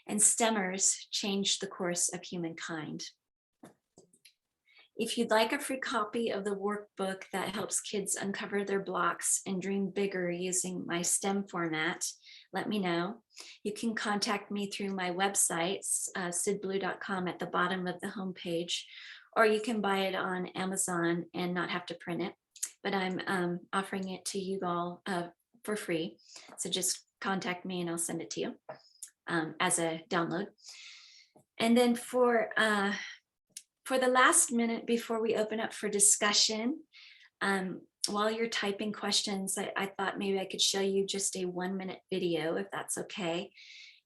and STEMers change the course of humankind. If you'd like a free copy of the workbook that helps kids uncover their blocks and dream bigger using my STEM format, let me know. You can contact me through my website, sydblue.com, at the bottom of the homepage, or you can buy it on Amazon and not have to print it. But I'm offering it to you all for free. So just contact me and I'll send it to you as a download. And then for the last minute before we open up for discussion, while you're typing questions, I thought maybe I could show you just a 1-minute video, if that's okay.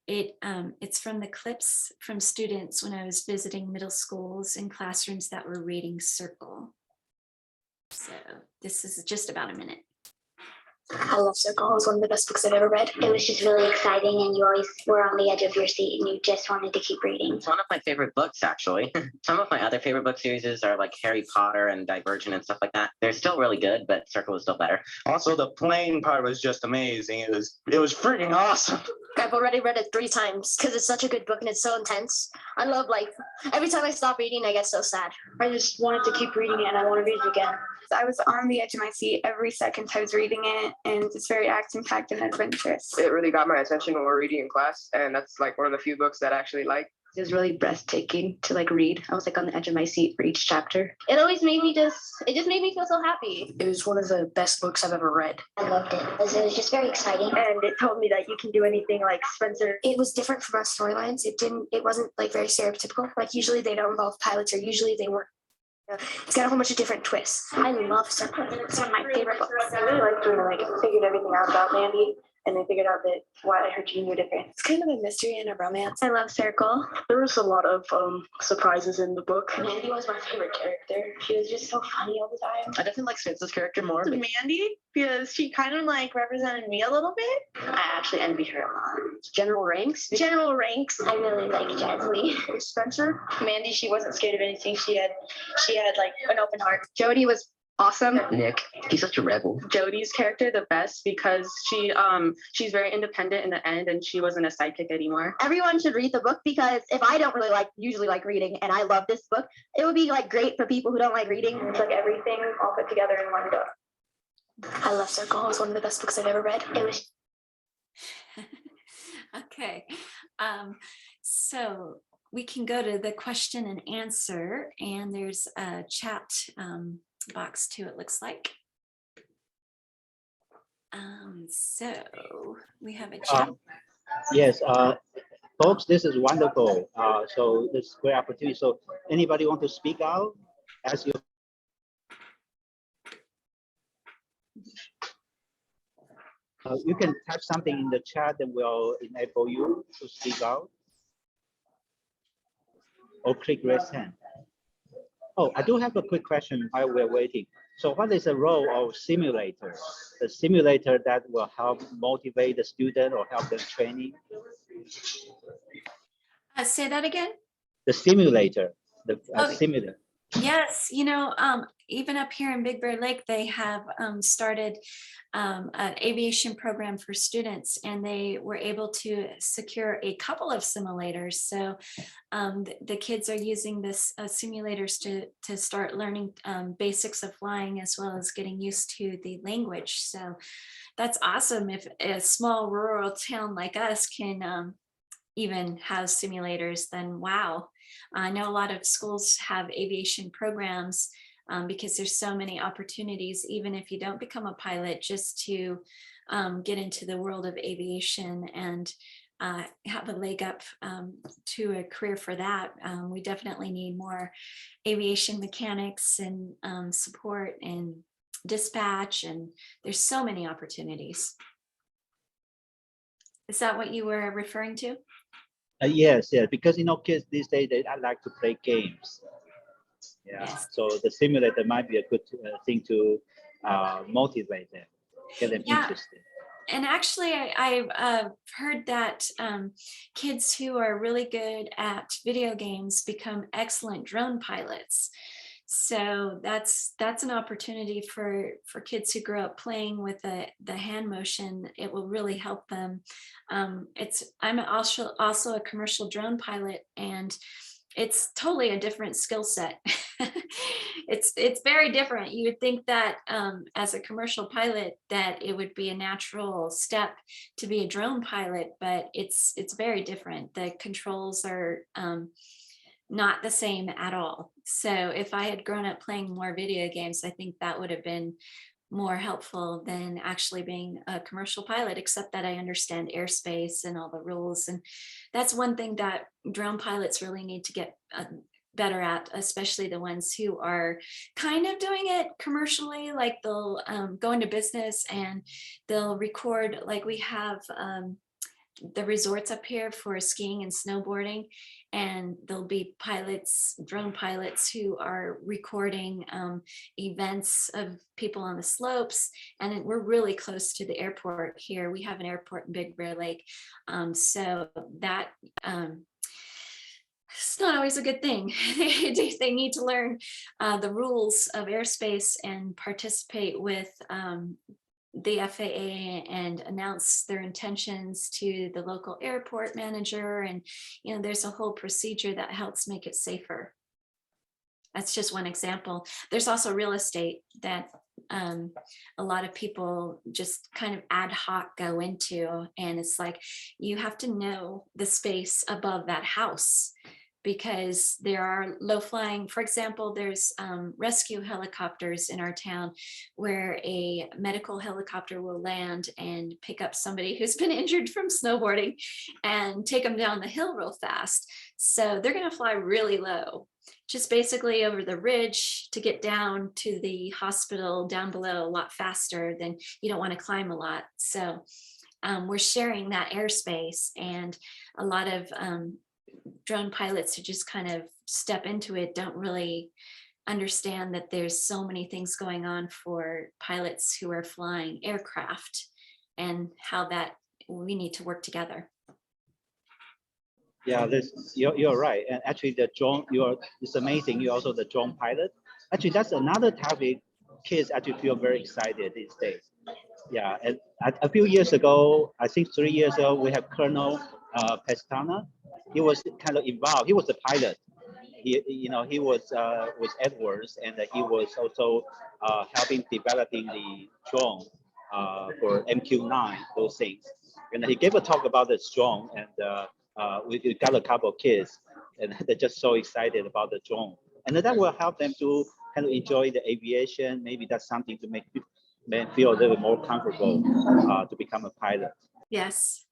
It's from the clips from students when I was visiting middle schools in classrooms that were reading Circle. So this is just about a minute. I love Circle. It was one of the best books I've ever read. It was just really exciting, and you always were on the edge of your seat and you just wanted to keep reading. It's one of my favorite books, actually. Some of my other favorite book series are like Harry Potter and Divergent and stuff like that. They're still really good, but Circle is still better. Also, the plane part was just amazing. It was freaking awesome. I've already read it 3 times because it's such a good book and it's so intense. I love, like, every time I stop reading, I get so sad. I just wanted to keep reading it and I want to read it again. I was on the edge of my seat every second I was reading it, and it's very action-packed and adventurous. It really got my attention when we're reading in class, and that's like one of the few books that I actually like. It was really breathtaking to read. I was on the edge of my seat for each chapter. It always made me it just made me feel so happy. It was one of the best books I've ever read. I loved it. It was just very exciting. And it told me that you can do anything like Spencer. It was different from our storylines. It wasn't very stereotypical. Usually they don't involve pilots, or usually they weren't. It's got a whole bunch of different twists. I love Circle. It's one of my favorite books. I really liked when they figured everything out about Mandy, and they figured out that why her genes were different. It's kind of a mystery and a romance. I love Circle. There was a lot of surprises in the book. Mandy was my favorite character. She was just so funny all the time. I definitely like Spencer's character more. But Mandy, because she kind of represented me a little bit. I actually envy her a lot. General Ranks. I really like Jasmine. Spencer, Mandy, she wasn't scared of anything. She had an open heart. Jody was awesome. Nick, he's such a rebel. Jody's character the best because she's very independent in the end, and she wasn't a sidekick anymore. Everyone should read the book, because if I don't really usually like reading, and I love this book, it would be great for people who don't like reading. It's everything all put together in one book. I love Circle. It was one of the best books I've ever read. It was. Okay, so we can go to the question and answer, and there's a chat box too, it looks like. So we have a chat. Yes, folks, this is wonderful. So this is a great opportunity. So anybody want to speak out? As you. You can type something in the chat and we'll enable you to speak out. Or click raise hand. Oh, I do have a quick question while we're waiting. So what is the role of simulator? The simulator that will help motivate the student or help them training? Say that again? The simulator, Oh, simulator. Yes, even up here in Big Bear Lake, they have started an aviation program for students, and they were able to secure a couple of simulators. So the kids are using this simulators to start learning basics of flying, as well as getting used to the language. So that's awesome. If a small rural town like us can even have simulators, then wow. I know a lot of schools have aviation programs because there's so many opportunities, even if you don't become a pilot, just to get into the world of aviation and have a leg up to a career for that. We definitely need more aviation mechanics and support and dispatch, and there's so many opportunities. Is that what you were referring to? Yes, because kids these days they like to play games. Yeah, Yes. so the simulator might be a good thing to motivate them, get them interested. And actually, I've heard that kids who are really good at video games become excellent drone pilots. So that's an opportunity for kids who grow up playing with the hand motion. It will really help them. I'm also a commercial drone pilot, and it's totally a different skill set. It's very different. You would think that as a commercial pilot that it would be a natural step to be a drone pilot, but it's very different. The controls are not the same at all. So if I had grown up playing more video games, I think that would have been more helpful than actually being a commercial pilot, except that I understand airspace and all the rules. And that's one thing that drone pilots really need to get better at, especially the ones who are kind of doing it commercially. Like they'll go into business and they'll record, like we have the resorts up here for skiing and snowboarding, and there'll be drone pilots who are recording events of people on the slopes. And we're really close to the airport here. We have an airport in Big Bear Lake. So that it's not always a good thing. They need to learn the rules of airspace and participate with the FAA and announce their intentions to the local airport manager. And, there's a whole procedure that helps make it safer. That's just one example. There's also real estate that a lot of people just kind of ad hoc go into. And it's like, you have to know the space above that house, because there are low flying, for example, there's rescue helicopters in our town where a medical helicopter will land and pick up somebody who's been injured from snowboarding and take them down the hill real fast. So they're gonna fly really low, just basically over the ridge to get down to the hospital down below a lot faster than you don't wanna climb a lot. So we're sharing that airspace, and a lot of drone pilots who just kind of step into it don't really understand that there's so many things going on for pilots who are flying aircraft, and how that we need to work together. Yeah, you're right. And actually the drone, it's amazing. You're also the drone pilot. Actually, that's another topic kids actually feel very excited these days. Yeah, and a few years ago, I think 3 years ago, we have Colonel Pestana. He was kind of involved. He was a pilot. He was with Edwards, and he was also helping developing the drone for MQ-9, those things. And he gave a talk about the drone, and we got a couple of kids, and they're just so excited about the drone. And that will help them to kind of enjoy the aviation. Maybe that's something to make them feel a little more comfortable to become a pilot. Yes.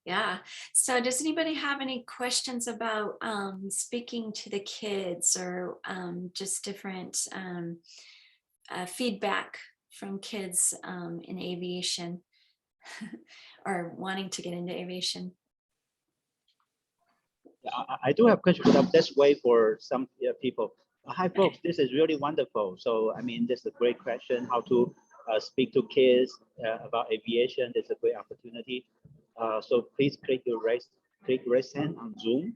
Yeah. So does anybody have any questions about speaking to the kids, or just different feedback from kids in aviation or wanting to get into aviation? I do have questions, but that's way for some people. Hi, folks. This is really wonderful. So, I mean, this is a great question. How to speak to kids about aviation. That's a great opportunity. So please click raise hand on Zoom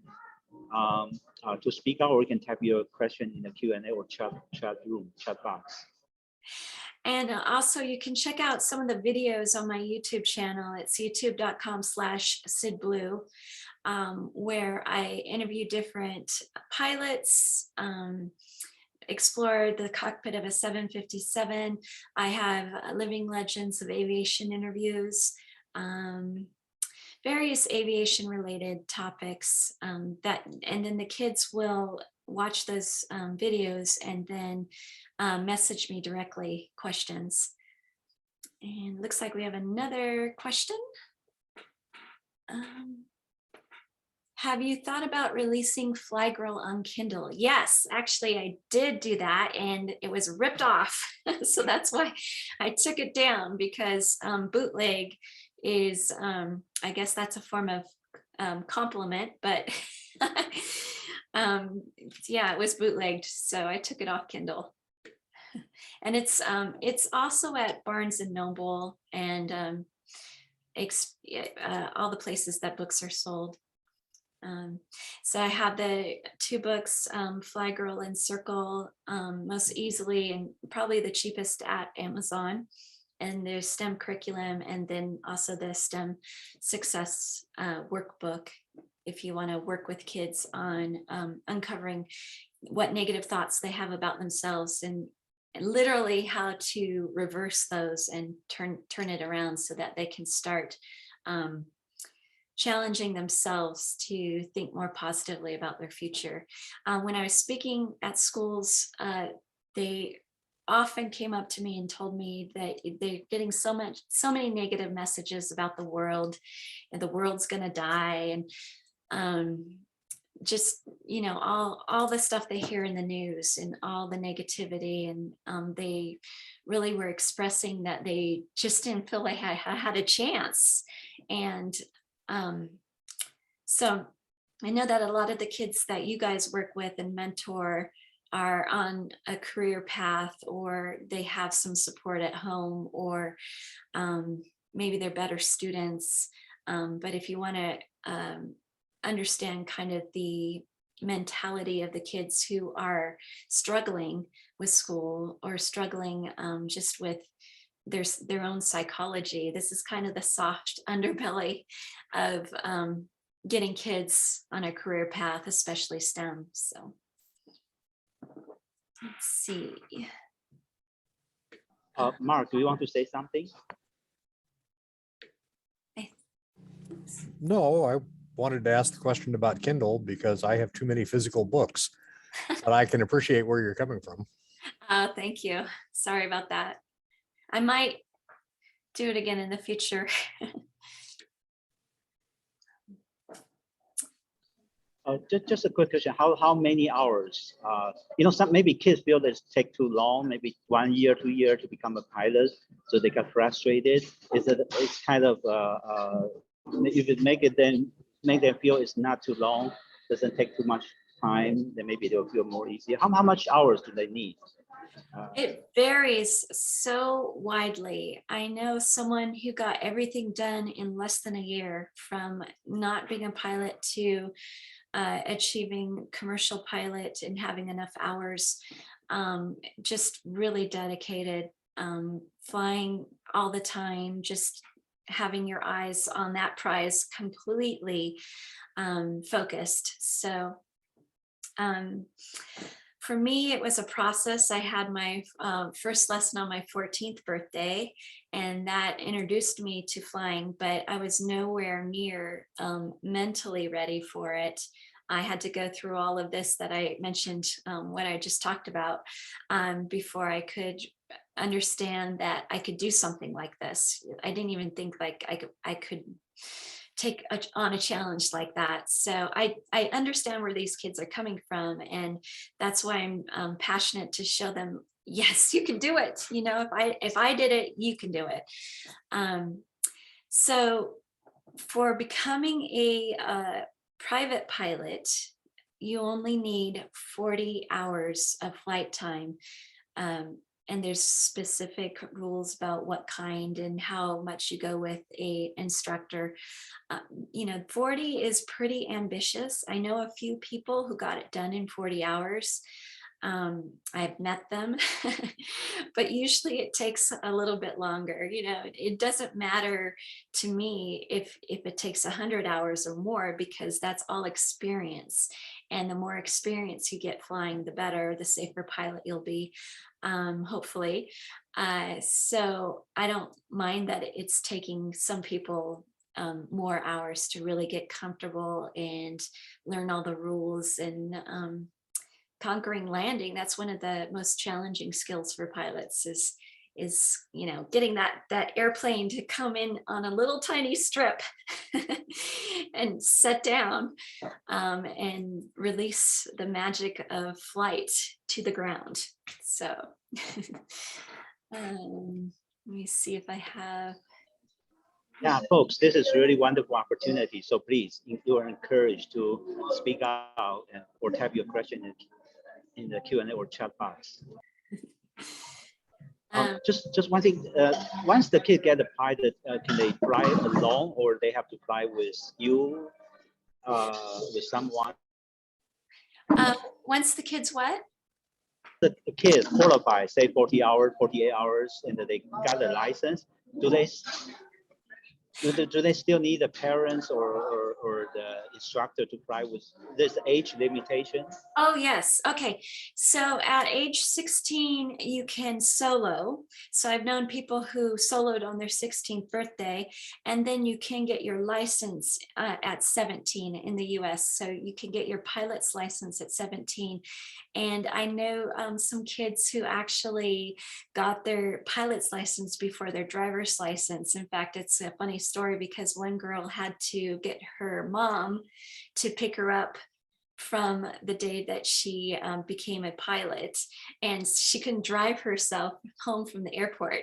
to speak out, or you can type your question in the Q&A or chat box. And also you can check out some of the videos on my YouTube channel. It's youtube.com/Syd Blue, where I interview different pilots, explore the cockpit of a 757. I have living legends of aviation interviews. various aviation related topics and then the kids will watch those videos and then message me directly questions. And looks like we have another question. Have you thought about releasing Flygirl on Kindle? Yes, actually I did do that and it was ripped off. So that's why I took it down, because bootleg is, I guess that's a form of compliment, but yeah, it was bootlegged. So I took it off Kindle. And it's also at Barnes and Noble and all the places that books are sold. So I have the 2 books, Flygirl and Circle, most easily and probably the cheapest at Amazon. And there's STEM curriculum, and then also the STEM success workbook, if you want to work with kids on uncovering what negative thoughts they have about themselves, and literally how to reverse those and turn it around so that they can start challenging themselves to think more positively about their future. When I was speaking at schools, they often came up to me and told me that they're getting so many negative messages about the world, and the world's gonna die, and just, you know, all the stuff they hear in the news and all the negativity. And they really were expressing that they just didn't feel they had a chance. And so I know that a lot of the kids that you guys work with and mentor are on a career path, or they have some support at home, or maybe they're better students. But if you want to understand kind of the mentality of the kids who are struggling with school, or struggling just with their own psychology, this is kind of the soft underbelly of getting kids on a career path, especially STEM. So let's see. Mark, do you want to say something? No, I wanted to ask the question about Kindle because I have too many physical books, but I can appreciate where you're coming from. Thank you. Sorry about that. I might do it again in the future. Just a quick question. How many hours? You know, some maybe kids feel this take too long, maybe 1 year, 2 years to become a pilot, so they got frustrated. It's kind of if it make them feel it's not too long, doesn't take too much time, then maybe they'll feel more easier. How much hours do they need? It varies so widely. I know someone who got everything done in less than a year, from not being a pilot to achieving commercial pilot and having enough hours, just really dedicated, flying all the time, just having your eyes on that prize, completely focused. So for me, it was a process. I had my first lesson on my 14th birthday, and that introduced me to flying, but I was nowhere near mentally ready for it. I had to go through all of this that I mentioned, what I just talked about, before I could understand that I could do something like this. I didn't even think like I could take on a challenge like that. So I understand where these kids are coming from, and that's why I'm passionate to show them, yes, you can do it. You know, if I did it, you can do it. So for becoming a private pilot, you only need 40 hours of flight time. And there's specific rules about what kind and how much you go with a instructor. You know, 40 is pretty ambitious. I know a few people who got it done in 40 hours. I've met them, but usually it takes a little bit longer. You know, it doesn't matter to me if it takes 100 hours or more, because that's all experience. And the more experience you get flying, the better, the safer pilot you'll be, hopefully. So I don't mind that it's taking some people more hours to really get comfortable and learn all the rules. And conquering landing, that's one of the most challenging skills for pilots, is getting that airplane to come in on a little tiny strip and set down, and release the magic of flight to the ground. So let me see if I have. Yeah, folks, this is really wonderful opportunity. So please, you are encouraged to speak out or type your question in the Q&A or chat box. Just one thing. Once the kid get a pilot, can they fly alone, or they have to fly with you, with someone? Once the kids what? The kid qualify, say 40 hours, 48 hours, and they got the license. Do they still need the parents or the instructor to fly with this age limitation? Oh, yes. Okay. So at age 16, you can solo. So I've known people who soloed on their 16th birthday, and then you can get your license at 17 in the US. So you can get your pilot's license at 17. And I know some kids who actually got their pilot's license before their driver's license. In fact, it's a funny story because one girl had to get her mom to pick her up from the day that she became a pilot, and she couldn't drive herself home from the airport,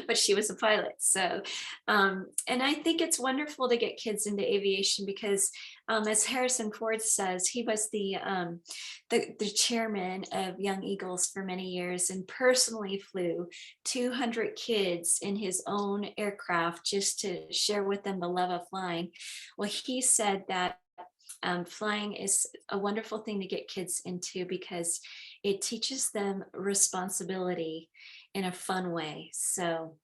but she was a pilot. So, and I think it's wonderful to get kids into aviation because, as Harrison Ford says, he was the chairman of Young Eagles for many years and personally flew 200 kids in his own aircraft just to share with them the love of flying. Well, he said that flying is a wonderful thing to get kids into because it teaches them responsibility in a fun way. So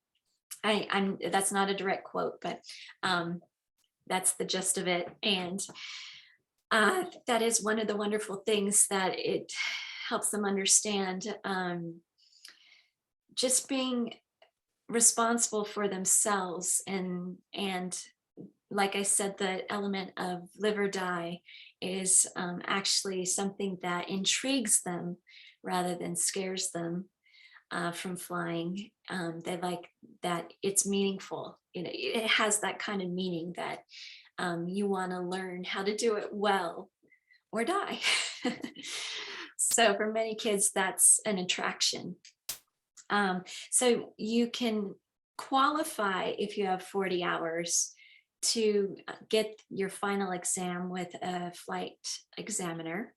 that's not a direct quote, but that's the gist of it. And that is one of the wonderful things that it helps them understand, just being responsible for themselves and like I said, the element of live or die is actually something that intrigues them rather than scares them from flying. They like that it's meaningful. It has that kind of meaning that you want to learn how to do it well or die. So for many kids, that's an attraction. So you can qualify if you have 40 hours to get your final exam with a flight examiner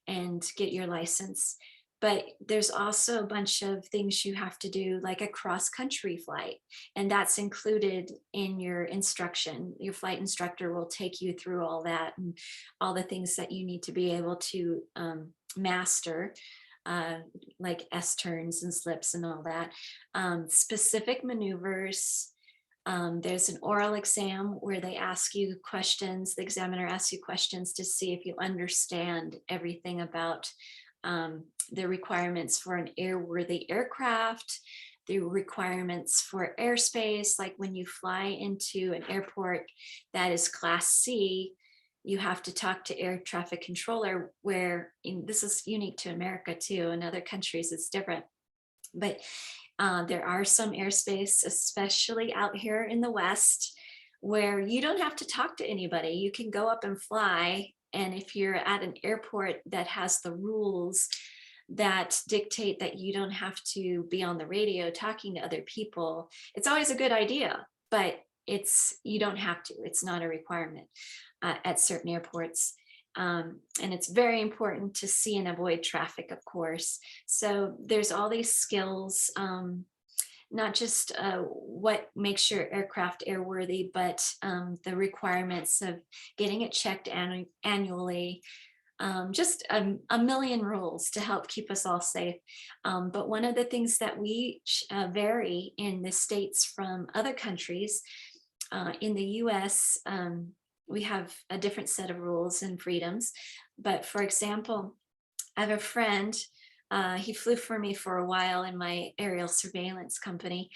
and get your license. But there's also a bunch of things you have to do, like a cross-country flight, and that's included in your instruction. Your flight instructor will take you through all that and all the things that you need to be able to master, like S-turns and slips and all that. Specific maneuvers. There's an oral exam where they ask you questions, the examiner asks you questions to see if you understand everything about the requirements for an airworthy aircraft, the requirements for airspace, like when you fly into an airport that is Class C, you have to talk to air traffic controller, where this is unique to America too, in other countries it's different. But there are some airspace, especially out here in the West, where you don't have to talk to anybody. You can go up and fly. And if you're at an airport that has the rules that dictate that you don't have to be on the radio talking to other people, it's always a good idea, but you don't have to. It's not a requirement at certain airports. And it's very important to see and avoid traffic, of course. So there's all these skills, not just what makes your aircraft airworthy, but the requirements of getting it checked annually, just a million rules to help keep us all safe. But one of the things that we vary in the States from other countries, in the US, we have a different set of rules and freedoms. But for example, I have a friend, he flew for me for a while in my aerial surveillance company.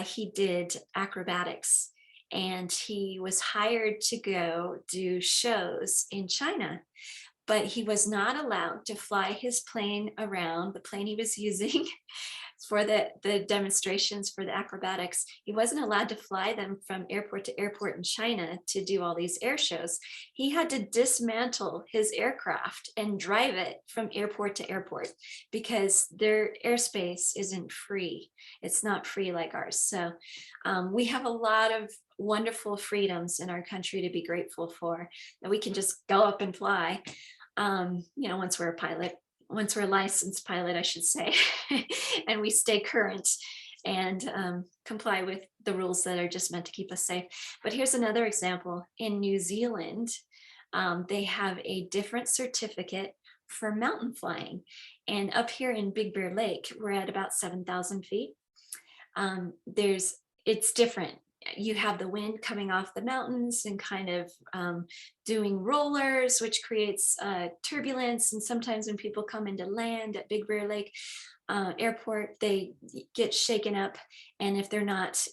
He did acrobatics, and he was hired to go do shows in China. But he was not allowed to fly his plane around, the plane he was using for the demonstrations for the acrobatics. He wasn't allowed to fly them from airport to airport in China to do all these air shows. He had to dismantle his aircraft and drive it from airport to airport because their airspace isn't free. It's not free like ours. So we have a lot of wonderful freedoms in our country to be grateful for, that we can just go up and fly. Once we're a pilot, once we're a licensed pilot, I should say, and we stay current and comply with the rules that are just meant to keep us safe. But here's another example. In New Zealand, they have a different certificate for mountain flying. And up here in Big Bear Lake, we're at about 7,000 feet. It's different. You have the wind coming off the mountains and kind of doing rollers, which creates turbulence. And sometimes when people come into land at Big Bear Lake Airport, they get shaken up. And if they're not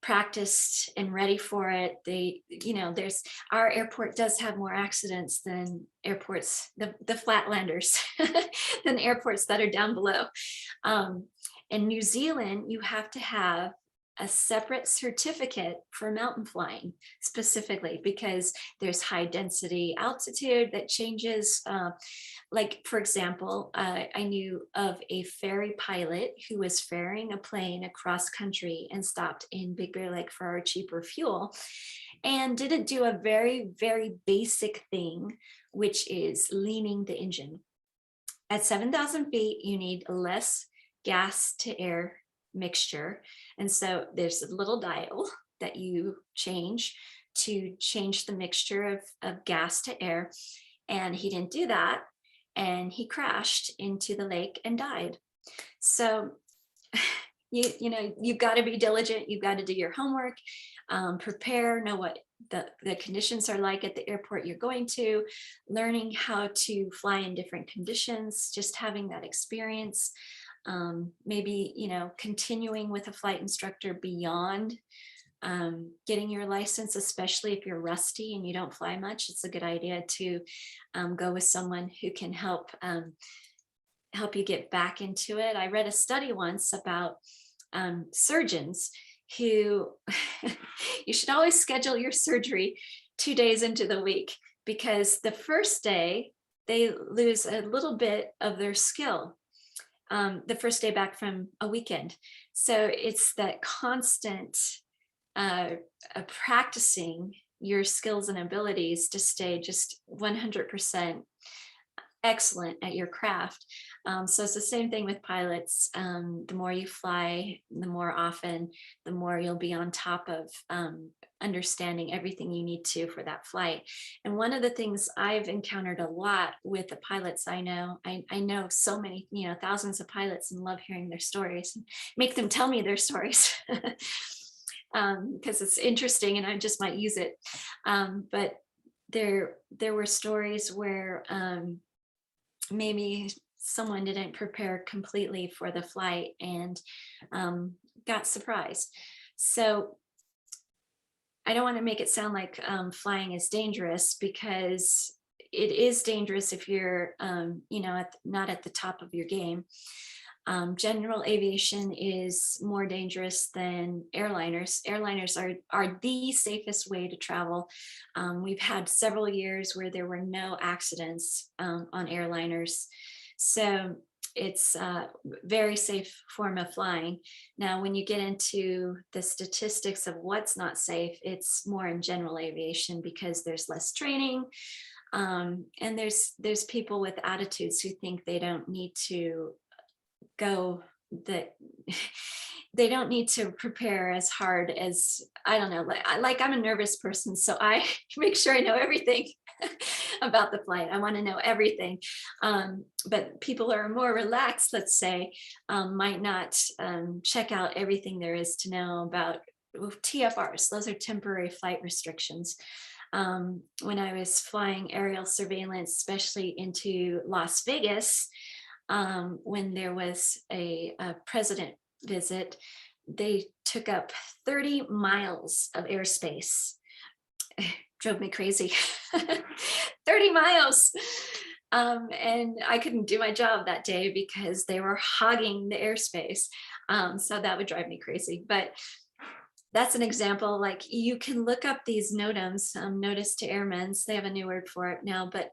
practiced and ready for it, our airport does have more accidents than airports, the flatlanders, than airports that are down below. In New Zealand, you have to have a separate certificate for mountain flying specifically because there's high density altitude that changes. Like, for example, I knew of a ferry pilot who was ferrying a plane across country and stopped in Big Bear Lake for our cheaper fuel and didn't do a very, very basic thing, which is leaning the engine. At 7,000 feet, you need less gas to air mixture. And so there's a little dial that you change to change the mixture of gas to air. And he didn't do that. And he crashed into the lake and died. So, you've got to be diligent. You've got to do your homework, prepare, know what the conditions are like at the airport you're going to, learning how to fly in different conditions, just having that experience. Maybe, continuing with a flight instructor beyond getting your license, especially if you're rusty and you don't fly much. It's a good idea to go with someone who can help you get back into it. I read a study once about surgeons who you should always schedule your surgery 2 days into the week, because the first day they lose a little bit of their skill. The first day back from a weekend. So it's that constant practicing your skills and abilities to stay just 100% excellent at your craft. So it's the same thing with pilots. The more you fly, the more often, the more you'll be on top of understanding everything you need to for that flight. And one of the things I've encountered a lot with the pilots I know, I know so many, thousands of pilots, and love hearing their stories, and make them tell me their stories because it's interesting and I just might use it. But there were stories where maybe someone didn't prepare completely for the flight and got surprised. So I don't want to make it sound like flying is dangerous, because it is dangerous if you're, not at the top of your game. General aviation is more dangerous than airliners. Airliners are the safest way to travel. We've had several years where there were no accidents on airliners. So it's a very safe form of flying. Now, when you get into the statistics of what's not safe, it's more in general aviation because there's less training. And there's people with attitudes who think they don't need to they don't need to prepare as hard as, I don't know, like I'm a nervous person, so I make sure I know everything about the flight. I want to know everything. But people who are more relaxed, let's say, might not check out everything there is to know about TFRs. Those are temporary flight restrictions. When I was flying aerial surveillance, especially into Las Vegas, when there was a president visit, they took up 30 miles of airspace. Drove me crazy. 30 miles. And I couldn't do my job that day because they were hogging the airspace. So that would drive me crazy. But that's an example. Like, you can look up these NOTAMs, notice to airmen's, they have a new word for it now, but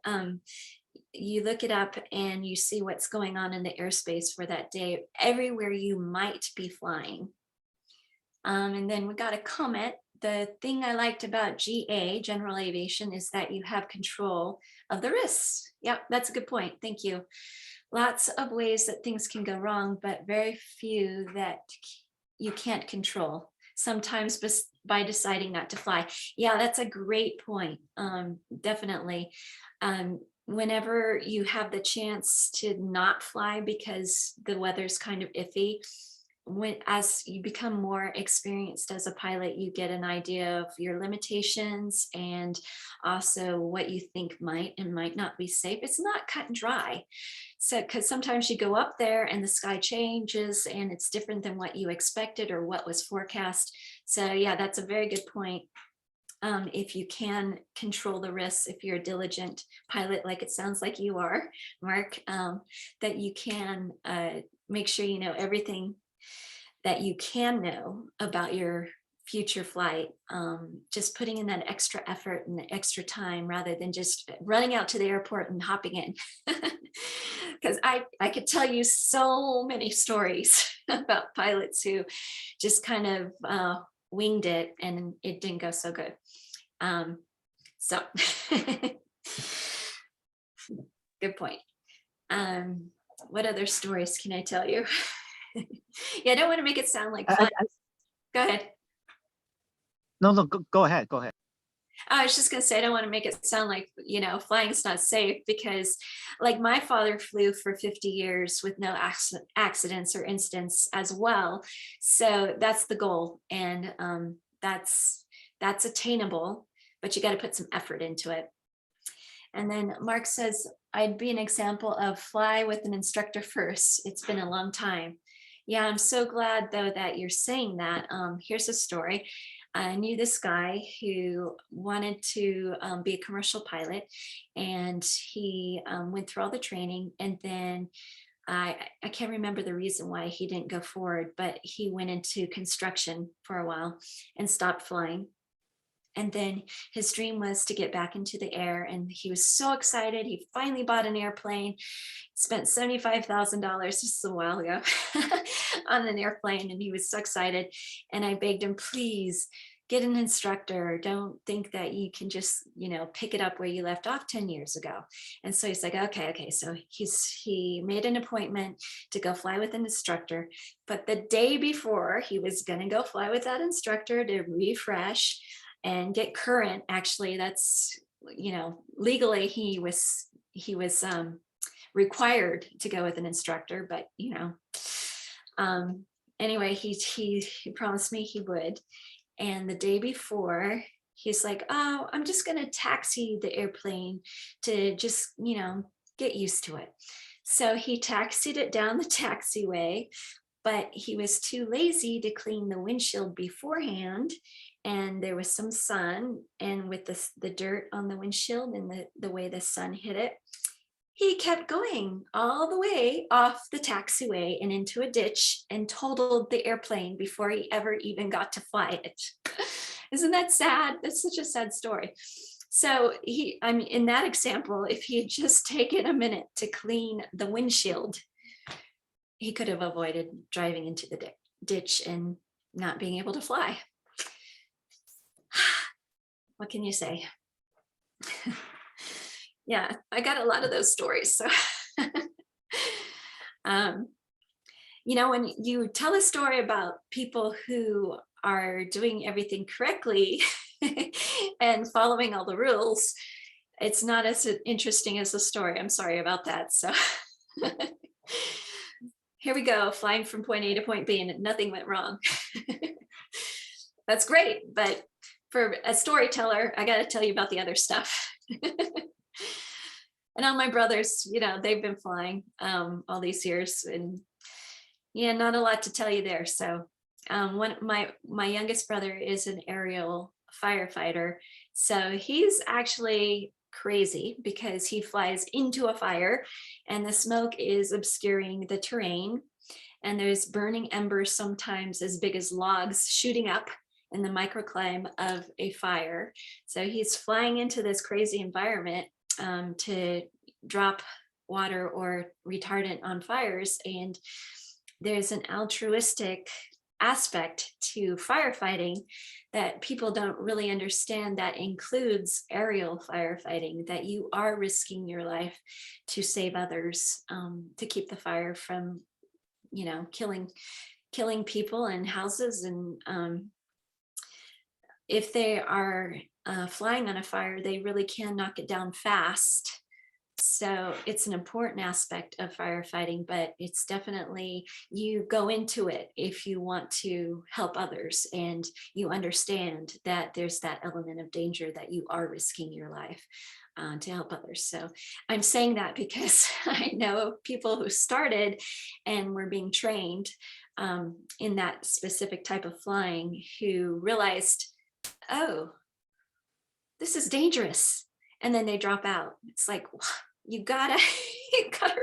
you look it up and you see what's going on in the airspace for that day, everywhere you might be flying. And then we got a comment. The thing I liked about GA, general aviation, is that you have control of the risks. Yep, that's a good point. Thank you. Lots of ways that things can go wrong, but very few that you can't control. Sometimes by deciding not to fly. Yeah, that's a great point. Definitely. Whenever you have the chance to not fly because the weather's kind of iffy, as you become more experienced as a pilot, you get an idea of your limitations and also what you think might and might not be safe. It's not cut and dry. So, because sometimes you go up there and the sky changes and it's different than what you expected or what was forecast. So yeah, that's a very good point. If you can control the risks, if you're a diligent pilot, like it sounds like you are, Mark, that you can make sure you know everything that you can know about your future flight, just putting in that extra effort and the extra time rather than just running out to the airport and hopping in. Because I could tell you so many stories about pilots who just kind of winged it and it didn't go so good. So good point. What other stories can I tell you? Yeah, I don't want to make it sound like fun. Go ahead. No, go ahead. Go ahead. I was just going to say, I don't want to make it sound like, you know, flying is not safe, because like my father flew for 50 years with no accidents or incidents as well. So that's the goal. And that's attainable, but you got to put some effort into it. And then Mark says, I'd be an example of fly with an instructor first. It's been a long time. Yeah, I'm so glad though that you're saying that. Here's a story. I knew this guy who wanted to be a commercial pilot, and he went through all the training, and then I can't remember the reason why he didn't go forward, but he went into construction for a while and stopped flying. And then his dream was to get back into the air, and he was so excited. He finally bought an airplane, spent $75,000, just a while ago, on an airplane, and he was so excited. And I begged him, please get an instructor. Don't think that you can just, you know, pick it up where you left off 10 years ago. And so he's like, okay. So he made an appointment to go fly with an instructor. But the day before he was going to go fly with that instructor to refresh and get current, actually, that's, you know, legally he was required to go with an instructor, but you know, anyway, he promised me he would. And the day before, he's like, oh, I'm just gonna taxi the airplane to just, you know, get used to it. So he taxied it down the taxiway, but he was too lazy to clean the windshield beforehand. And there was some sun, and with the dirt on the windshield and the way the sun hit it, he kept going all the way off the taxiway and into a ditch and totaled the airplane before he ever even got to fly it. Isn't that sad? That's such a sad story. So I mean, in that example, if he had just taken a minute to clean the windshield, he could have avoided driving into the ditch and not being able to fly. What can you say? Yeah, I got a lot of those stories. So, you know, when you tell a story about people who are doing everything correctly and following all the rules, it's not as interesting as the story. I'm sorry about that. So here we go, flying from point A to point B and nothing went wrong. That's great, but for a storyteller, I got to tell you about the other stuff. And all my brothers, you know, they've been flying all these years, and yeah, not a lot to tell you there. So My youngest brother is an aerial firefighter, so he's actually crazy because he flies into a fire and the smoke is obscuring the terrain, and there's burning embers sometimes as big as logs shooting up in the microclimate of a fire. So he's flying into this crazy environment to drop water or retardant on fires, and there's an altruistic aspect to firefighting that people don't really understand, that includes aerial firefighting, that you are risking your life to save others, to keep the fire from, killing people and houses. And if they are flying on a fire, they really can knock it down fast. So it's an important aspect of firefighting, but it's definitely, you go into it if you want to help others and you understand that there's that element of danger, that you are risking your life to help others. So I'm saying that because I know people who started and were being trained in that specific type of flying who realized, oh, this is dangerous. And then they drop out. It's like, you gotta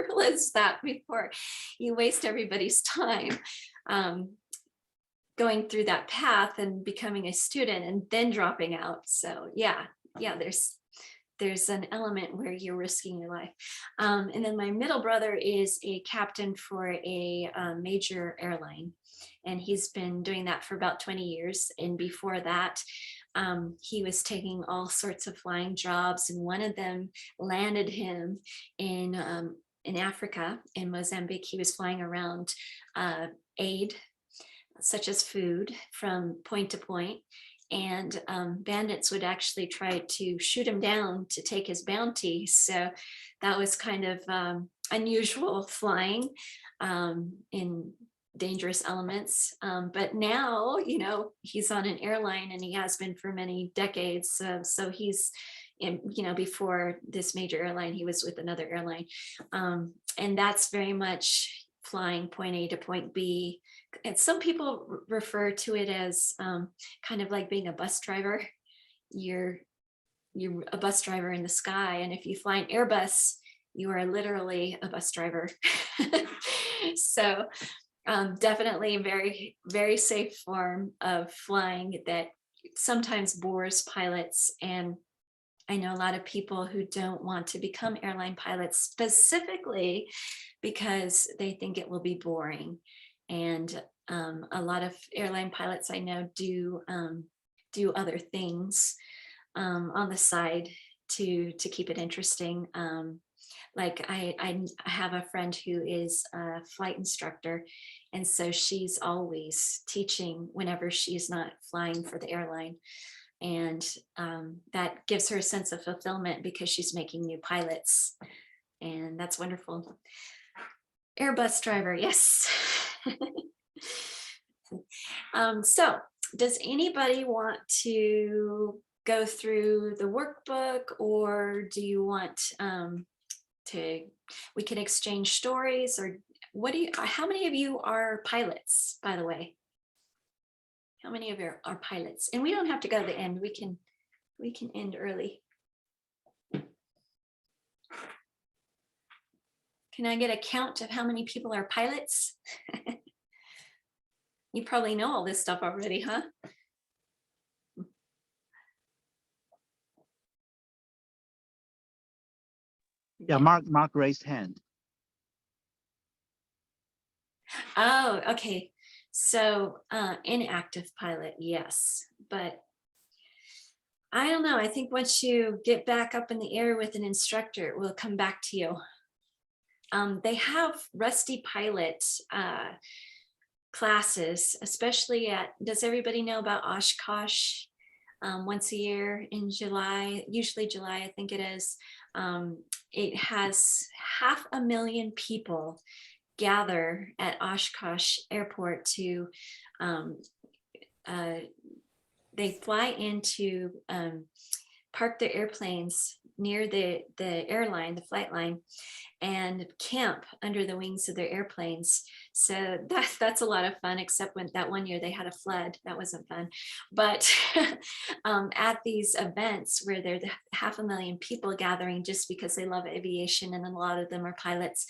realize that before you waste everybody's time going through that path and becoming a student and then dropping out. So yeah, there's an element where you're risking your life. And then my middle brother is a captain for a major airline, and he's been doing that for about 20 years. And before that, he was taking all sorts of flying jobs, and one of them landed him in Africa, in Mozambique. He was flying around aid, such as food, from point to point, and bandits would actually try to shoot him down to take his bounty. So that was kind of unusual flying in dangerous elements, but now he's on an airline, and he has been for many decades. So he's before this major airline, he was with another airline, and that's very much flying point A to point B. And some people refer to it as kind of like being a bus driver. You're a bus driver in the sky, and if you fly an Airbus, you are literally a bus driver. So definitely a very, very safe form of flying that sometimes bores pilots. And I know a lot of people who don't want to become airline pilots specifically because they think it will be boring. And a lot of airline pilots I know do other things on the side to keep it interesting. Like I have a friend who is a flight instructor, and so she's always teaching whenever she's not flying for the airline. And that gives her a sense of fulfillment because she's making new pilots, and that's wonderful. Airbus driver, yes. So does anybody want to go through the workbook, or do you want we can exchange stories, or how many of you are pilots, by the way? How many of you are pilots? And we don't have to go to the end. We can end early. Can I get a count of how many people are pilots? You probably know all this stuff already, huh? Yeah, Mark raised hand. Oh, okay. So inactive pilot, yes. But I don't know. I think once you get back up in the air with an instructor, it will come back to you. They have rusty pilot classes, especially does everybody know about Oshkosh? Once a year in July, usually July, I think it is. It has 500,000 people gather at Oshkosh Airport to, they fly into, park their airplanes near the airline, the flight line, and camp under the wings of their airplanes. So that's a lot of fun, except when that one year they had a flood. That wasn't fun. But at these events where there's 500,000 people gathering just because they love aviation, and a lot of them are pilots,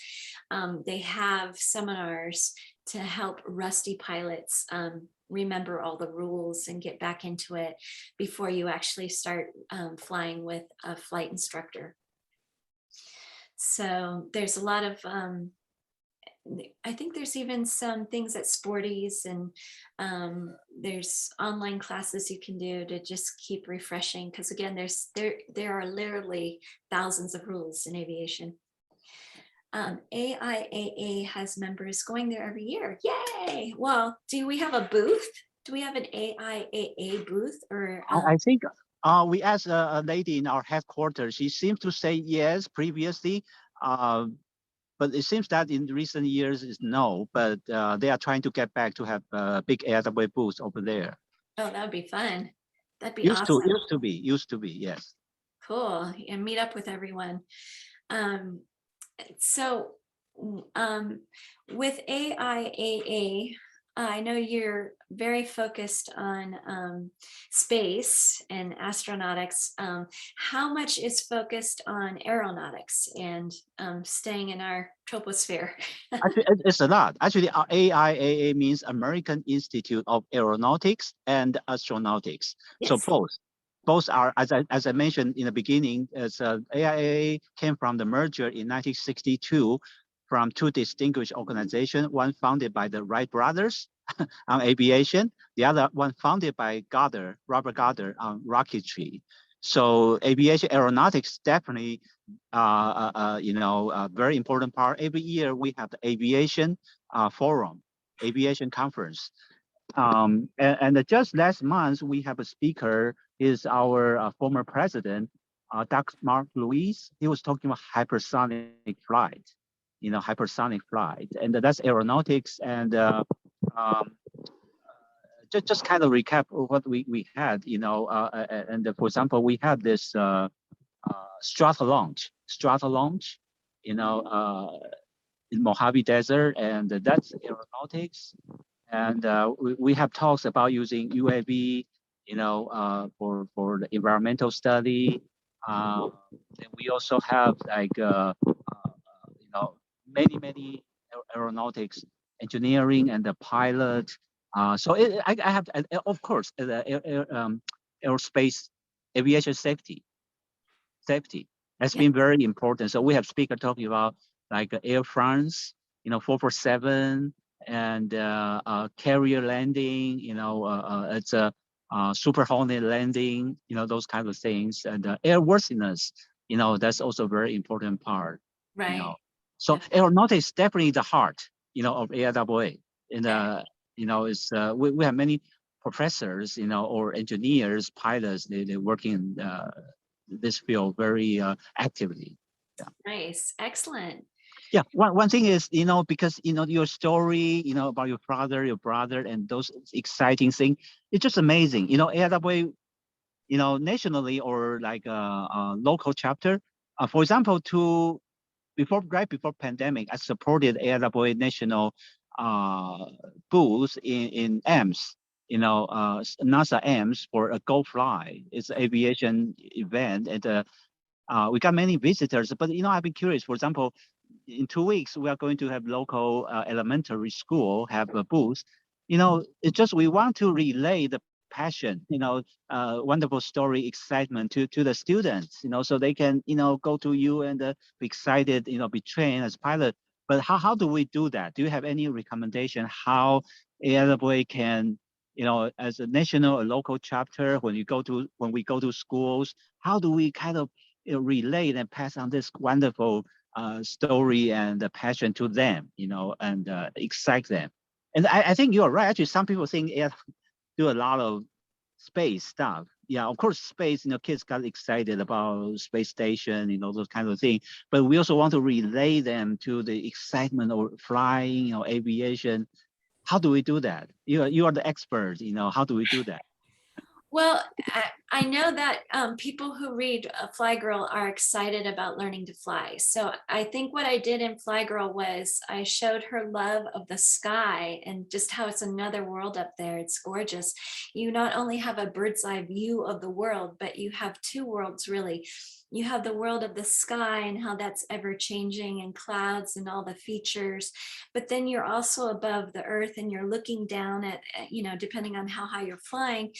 they have seminars to help rusty pilots remember all the rules and get back into it before you actually start flying with a flight instructor. So there's a lot of, I think there's even some things at Sporties, and there's online classes you can do to just keep refreshing. Because again, there are literally thousands of rules in aviation. AIAA has members going there every year. Yay! Well, do we have a booth? Do we have an AIAA booth? Or I think we asked a lady in our headquarters. She seemed to say yes previously, but it seems that in recent years is no. But they are trying to get back to have a big AIAA booth over there. Oh, that would be fun. That'd be Used awesome. used to be, yes. Cool. And meet up with everyone. So with AIAA, I know you're very focused on space and astronautics. How much is focused on aeronautics and staying in our troposphere? Actually, it's a lot. Actually, AIAA means American Institute of Aeronautics and Astronautics. Yes. So both are, as I mentioned in the beginning, AIAA came from the merger in 1962 from two distinguished organizations, one founded by the Wright brothers on aviation, the other one founded by Robert Goddard on rocketry. So aviation aeronautics definitely, a very important part. Every year we have the aviation forum, aviation conference. And just last month, we have a speaker, is our former president, Dr. Mark Lewis. He was talking about hypersonic flight, hypersonic flight. And that's aeronautics. And just kind of recap of what we had, and for example, we had this strata launch, in Mojave Desert, and that's aeronautics. And we have talks about using UAV, for the environmental study. And we also have many aeronautics engineering and the pilot. So I have, of course, the aerospace aviation safety has been very important. So we have speaker talking about like Air France, 447, and carrier landing, it's a Super Hornet landing, those kind of things, and airworthiness, that's also a very important part. Right. So aeronautics is definitely the heart, of AIAA. And it's we have many professors, or engineers, pilots. They work in this field very actively. Yeah. Nice, excellent. Yeah, one thing is, because, your story, about your brother, and those exciting things, it's just amazing. AIAA, nationally or like a local chapter. For example, right before pandemic, I supported AIAA national booth in AMS, NASA AMS for a Go Fly. It's an aviation event, and we got many visitors. But I've been curious. For example, in 2 weeks, we are going to have local elementary school have a booth. It's just we want to relay the passion, wonderful story, excitement to the students, so they can, go to you and be excited, be trained as pilot. But how do we do that? Do you have any recommendation how AIAA can, as a national or local chapter, when we go to schools, how do we kind of relay and pass on this wonderful story and the passion to them, and excite them? And I think you're right. Actually, some people think do a lot of space stuff. Yeah, of course, space, kids got excited about space station, those kind of things. But we also want to relay them to the excitement of flying, aviation. How do we do that? You are the expert, how do we do that? Well, I know that people who read Flygirl are excited about learning to fly. So I think what I did in Flygirl was I showed her love of the sky and just how it's another world up there. It's gorgeous. You not only have a bird's eye view of the world, but you have two worlds really. You have the world of the sky and how that's ever changing and clouds and all the features. But then you're also above the earth and you're looking down at, depending on how high you're flying,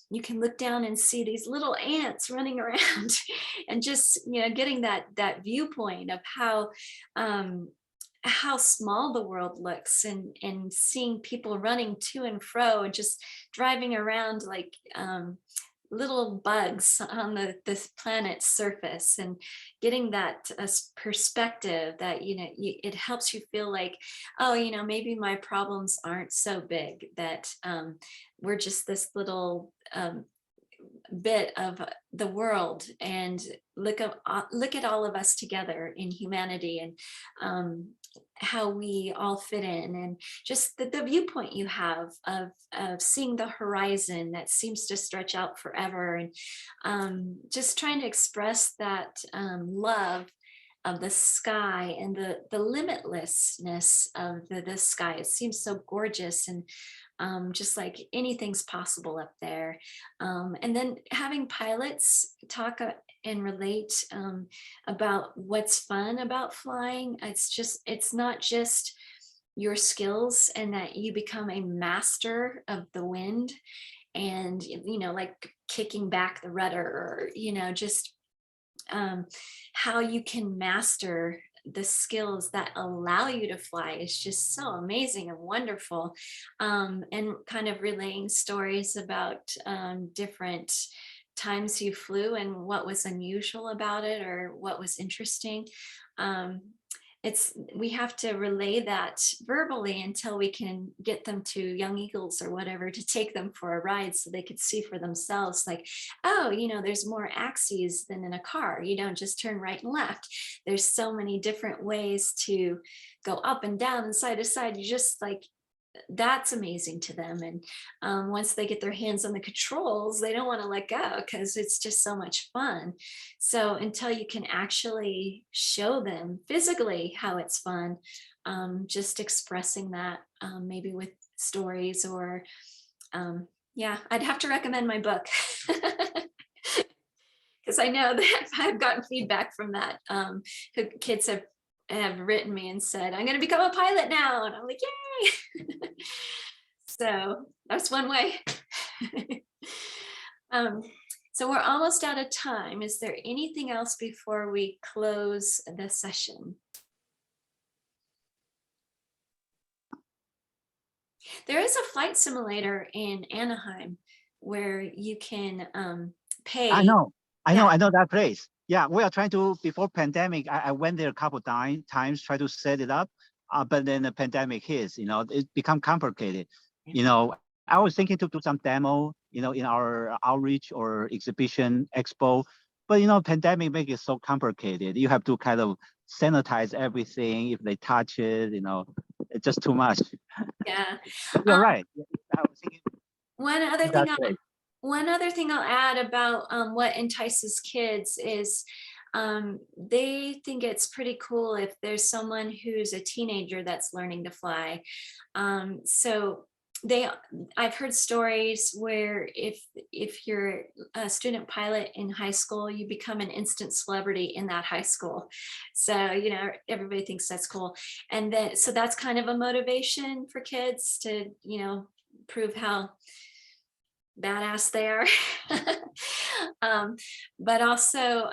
you can look down and see these little ants running around and just, getting that viewpoint of how small the world looks, and seeing people running to and fro and just driving around like little bugs on this planet's surface, and getting that perspective that it helps you feel like, oh, maybe my problems aren't so big, that we're just this little bit of the world, and look at all of us together in humanity, and how we all fit in, and just the viewpoint you have of seeing the horizon that seems to stretch out forever, and just trying to express that love of the sky and the limitlessness of the sky. It seems so gorgeous, and just like anything's possible up there. And then having pilots talk and relate about what's fun about flying. It's not just your skills, and that you become a master of the wind, and like kicking back the rudder, or just how you can master the skills that allow you to fly is just so amazing and wonderful. And kind of relaying stories about different times you flew and what was unusual about it, or what was interesting. We have to relay that verbally until we can get them to Young Eagles or whatever to take them for a ride, so they could see for themselves, like, oh, there's more axes than in a car. You don't just turn right and left. There's so many different ways to go up and down and side to side. You just like, that's amazing to them. And once they get their hands on the controls, they don't want to let go, because it's just so much fun. So until you can actually show them physically how it's fun, just expressing that maybe with stories, or I'd have to recommend my book. Because I know that I've gotten feedback from that. Kids have written me and said, I'm going to become a pilot now. And I'm like, yay. So that's one way. So we're almost out of time. Is there anything else before we close the session? There is a flight simulator in Anaheim where you can pay. I know that place. Yeah, we are trying to, before pandemic, I went there a couple times, try to set it up, but then the pandemic hits, it become complicated. I was thinking to do some demo, in our outreach or exhibition expo, but pandemic make it so complicated. You have to kind of sanitize everything. If they touch it, it's just too much. Yeah. You're right. I was thinking One other thing I'll add about what entices kids is they think it's pretty cool if there's someone who's a teenager that's learning to fly. So I've heard stories where if you're a student pilot in high school, you become an instant celebrity in that high school. So, everybody thinks that's cool. And then, so that's kind of a motivation for kids to, prove how badass they are. But also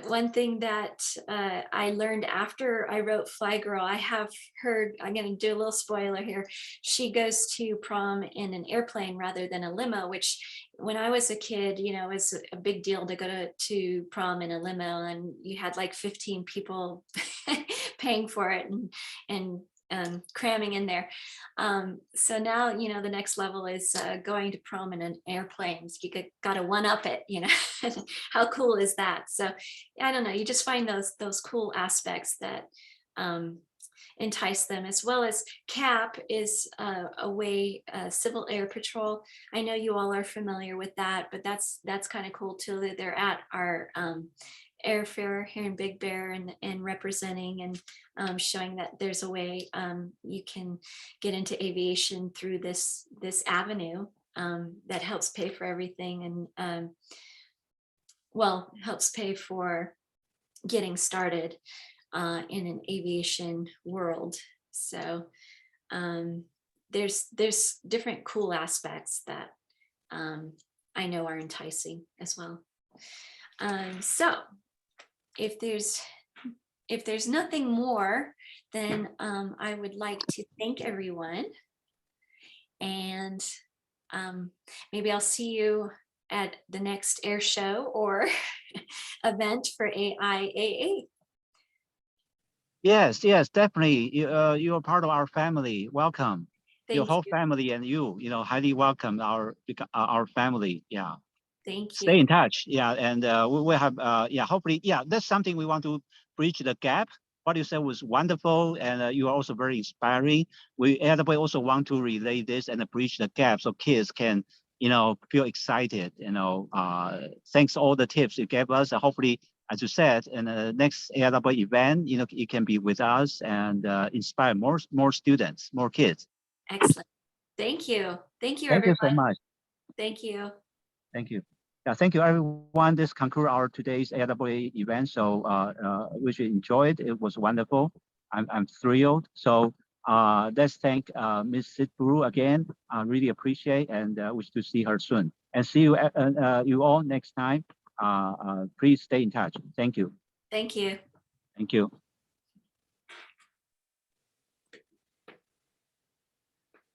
one thing that I learned after I wrote Flygirl, I have heard, I'm going to do a little spoiler here, she goes to prom in an airplane rather than a limo, which when I was a kid, it was a big deal to go to prom in a limo, and you had like 15 people paying for it and cramming in there. So now, the next level is going to prom in an airplane. So you got to one up it, how cool is that? So I don't know, you just find those cool aspects that entice them, as well as CAP is a way, Civil Air Patrol. I know you all are familiar with that, but that's kind of cool too, that they're at our airfare here in Big Bear and representing and showing that there's a way you can get into aviation through this avenue that helps pay for everything and well, helps pay for getting started in an aviation world. So there's different cool aspects that I know are enticing as well. So if there's nothing more, then I would like to thank everyone, and maybe I'll see you at the next air show or event for AIAA. Yes, definitely. You are part of our family. Welcome. Your Thank whole you. family and you highly welcome our family. Yeah. Thank Stay you. in touch. Yeah, and we will have hopefully that's something we want to bridge the gap. What you said was wonderful, and you are also very inspiring. We also want to relay this and bridge the gap so kids can feel excited. Thanks all the tips you gave us. Hopefully, as you said, in the next AIAA event, it can be with us and inspire more students, more kids. Excellent. Thank you. Thank you, Thank you everyone. so much. Thank you. Thank you. Yeah, thank you, everyone. This concludes our today's AIAA event. So we should enjoy it. It was wonderful. I'm thrilled. So let's thank Ms. Syd Blue again. I really appreciate and wish to see her soon. And see you you all next time. Please stay in touch. Thank you. Thank you. Thank you.